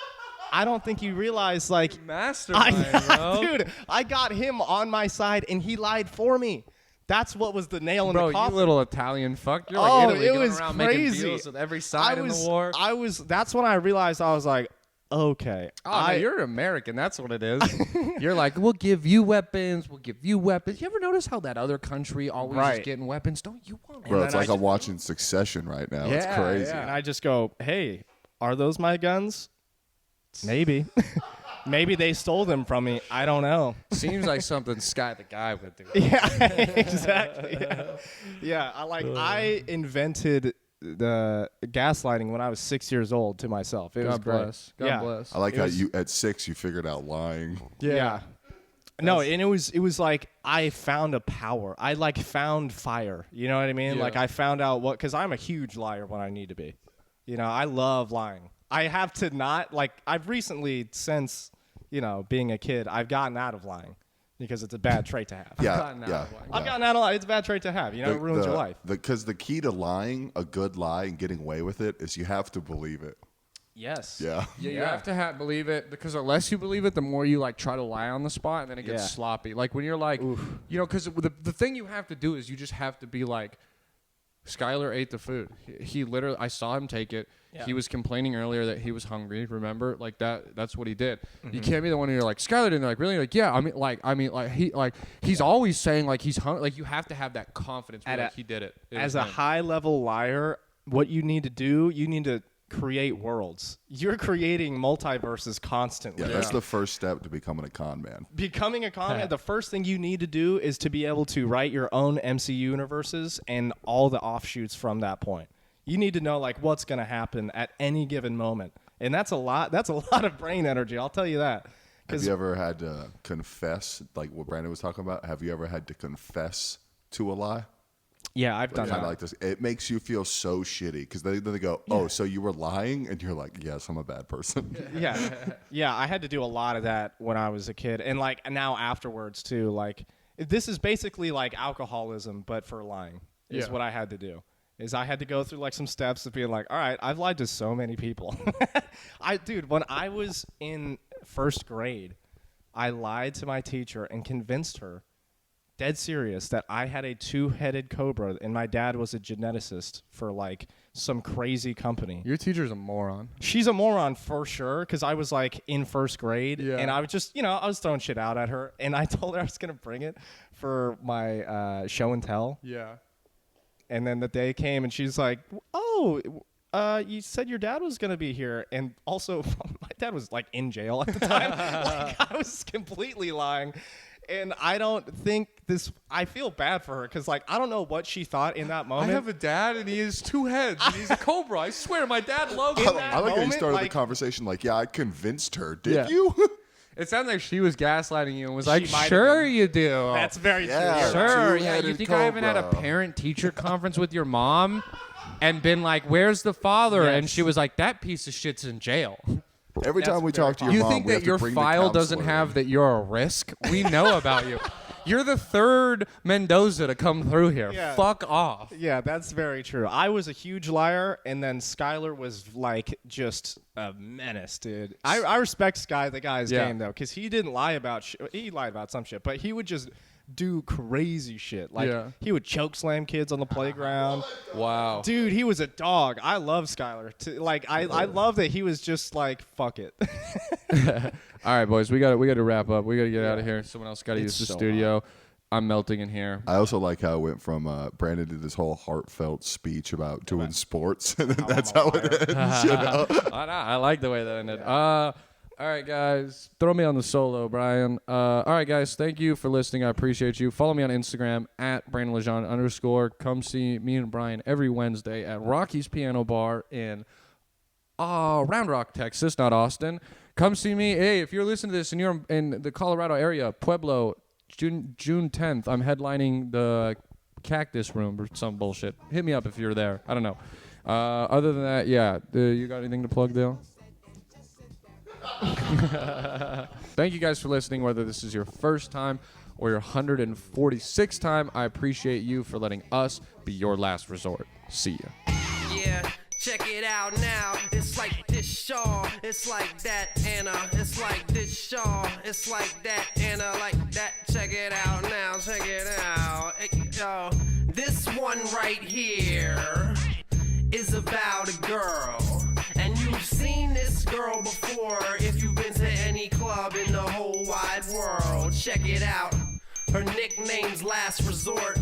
Speaker 1: I don't think you realize, like,
Speaker 2: mastermind, bro.
Speaker 1: Dude, I got him on my side, and he lied for me. That's what was the nail in the coffin.
Speaker 2: Bro, you little Italian fuck. You're like Italy,
Speaker 1: it
Speaker 2: going
Speaker 1: was
Speaker 2: around
Speaker 1: crazy.
Speaker 2: making deals with every side in the war.
Speaker 1: That's when I realized I was like, okay.
Speaker 2: No, you're American. That's what it is. You're like, we'll give you weapons. We'll give you weapons. You ever notice how that other country always is getting weapons? Don't you want
Speaker 3: Bro, it's like I'm watching Succession right now. It's crazy.
Speaker 1: Yeah. And I just go, hey, are those my guns? Maybe. Maybe they stole them from me. I don't know.
Speaker 2: Seems like something Sky the guy would do.
Speaker 1: Yeah, exactly. Yeah. I invented the gaslighting when I was 6 years old to myself. It was great.
Speaker 2: God bless.
Speaker 3: I like how you at 6 you figured out lying.
Speaker 1: Yeah. No, and it was like I found a power. I like found fire. You know what I mean?
Speaker 2: Yeah.
Speaker 1: Like I found out because I'm a huge liar when I need to be. I love lying. I have to not like. I've recently, since being a kid, I've gotten out of lying because it's a bad trait to have.
Speaker 3: I've
Speaker 1: gotten out of lying. It's a bad trait to have. It ruins your life.
Speaker 3: Because the key to lying, a good lie, and getting away with it is you have to believe it.
Speaker 1: Yes.
Speaker 3: Yeah.
Speaker 2: Yeah, you have to believe it, because the less you believe it, the more you like try to lie on the spot, and then it gets sloppy. Like when you're like, because the thing you have to do is you just have to be like, Skylar ate the food. He literally, I saw him take it. Yeah. He was complaining earlier that he was hungry. Remember, like that's what he did. Mm-hmm. You can't be the one who you're like, Skylar didn't. Like, really? Like, yeah. He's always saying like he's hungry. Like you have to have that confidence. Like he did it.
Speaker 1: As a high level liar, what you need to do, you need to create worlds. You're creating multiverses constantly.
Speaker 3: Yeah, that's the first step to becoming a con man.
Speaker 1: Becoming a con man, the first thing you need to do is to be able to write your own MC universes and all the offshoots from that point. You need to know like what's going to happen at any given moment. And that's a lot of brain energy, I'll tell you that.
Speaker 3: Have you ever had to confess, like what Brandon was talking about? Have you ever had to confess to a lie?
Speaker 1: Yeah, I've done that.
Speaker 3: Like this. It makes you feel so shitty because then they go, "Oh, so you were lying," and you're like, "Yes, I'm a bad person."
Speaker 1: Yeah. I had to do a lot of that when I was a kid, and like now afterwards too. Like this is basically like alcoholism, but for lying. Is what I had to do. Is I had to go through like some steps of being like, all right, I've lied to so many people. When I was in first grade, I lied to my teacher and convinced her, dead serious, that I had a 2-headed cobra and my dad was a geneticist for like some crazy company.
Speaker 2: Your teacher's a moron.
Speaker 1: She's a moron for sure, because I was like in first grade and I was just, I was throwing shit out at her, and I told her I was going to bring it for my show and tell.
Speaker 2: Yeah.
Speaker 1: And then the day came and she's like, oh, you said your dad was going to be here. And also my dad was like in jail at the time. Like I was completely lying. And I don't think I feel bad for her because, like, I don't know what she thought in that moment.
Speaker 2: I have a dad and he has 2 heads and he's a cobra. I swear, my dad loves him.
Speaker 3: I like how you started the conversation like, yeah, I convinced her. Did you?
Speaker 2: It sounded like she was gaslighting you and was like, sure you do.
Speaker 1: That's very true.
Speaker 2: Sure, yeah. You think I haven't had a parent-teacher conference with your mom and been like, where's the father?
Speaker 1: Yes.
Speaker 2: And she was like, that piece of shit's in jail.
Speaker 3: Every time we talk to your mom,
Speaker 2: you think
Speaker 3: we have
Speaker 2: that
Speaker 3: to
Speaker 2: your
Speaker 3: bring the
Speaker 2: file doesn't
Speaker 3: counselor
Speaker 2: have
Speaker 3: in.
Speaker 2: that you're a risk? We know about you. You're the third Mendoza to come through here.
Speaker 1: Yeah.
Speaker 2: Fuck off.
Speaker 1: Yeah, that's very true. I was a huge liar, and then Skylar was like just a menace, dude. I respect the guy's game though, because he didn't lie about he lied about some shit, but he would just do crazy shit. Like he would choke slam kids on the playground.
Speaker 2: Wow.
Speaker 1: Dude, he was a dog. I love Skylar. I love that he was just like, fuck it.
Speaker 2: All right, boys, we got to wrap up. We got to get out of here. Someone else got to use the studio. I'm melting in here.
Speaker 3: I also like how it went from Brandon did this whole heartfelt speech about doing sports, and then that's how it ends. You know?
Speaker 2: I like the way that ended. All right, guys. Throw me on the solo, Brian. All right, guys. Thank you for listening. I appreciate you. Follow me on Instagram at @BrandonLejeune_. Come see me and Brian every Wednesday at Rocky's Piano Bar in Round Rock, Texas, not Austin. Come see me. Hey, if you're listening to this and you're in the Colorado area, Pueblo, June 10th, I'm headlining the Cactus Room or some bullshit. Hit me up if you're there. I don't know. Other than that, yeah. You got anything to plug, Dale? Thank you guys for listening, whether this is your first time or your 146th time. I appreciate you for letting us be your last resort. See ya.
Speaker 4: Yeah, check it out now. It's like this Shaw, it's like that Anna. It's like this Shaw, it's like that Anna, like that. Check it out now, check it out. Yo, this one right here is about a girl. And you've seen this girl before if you've been to any club in the whole wide world. Check it out. Her nickname's Last Resort.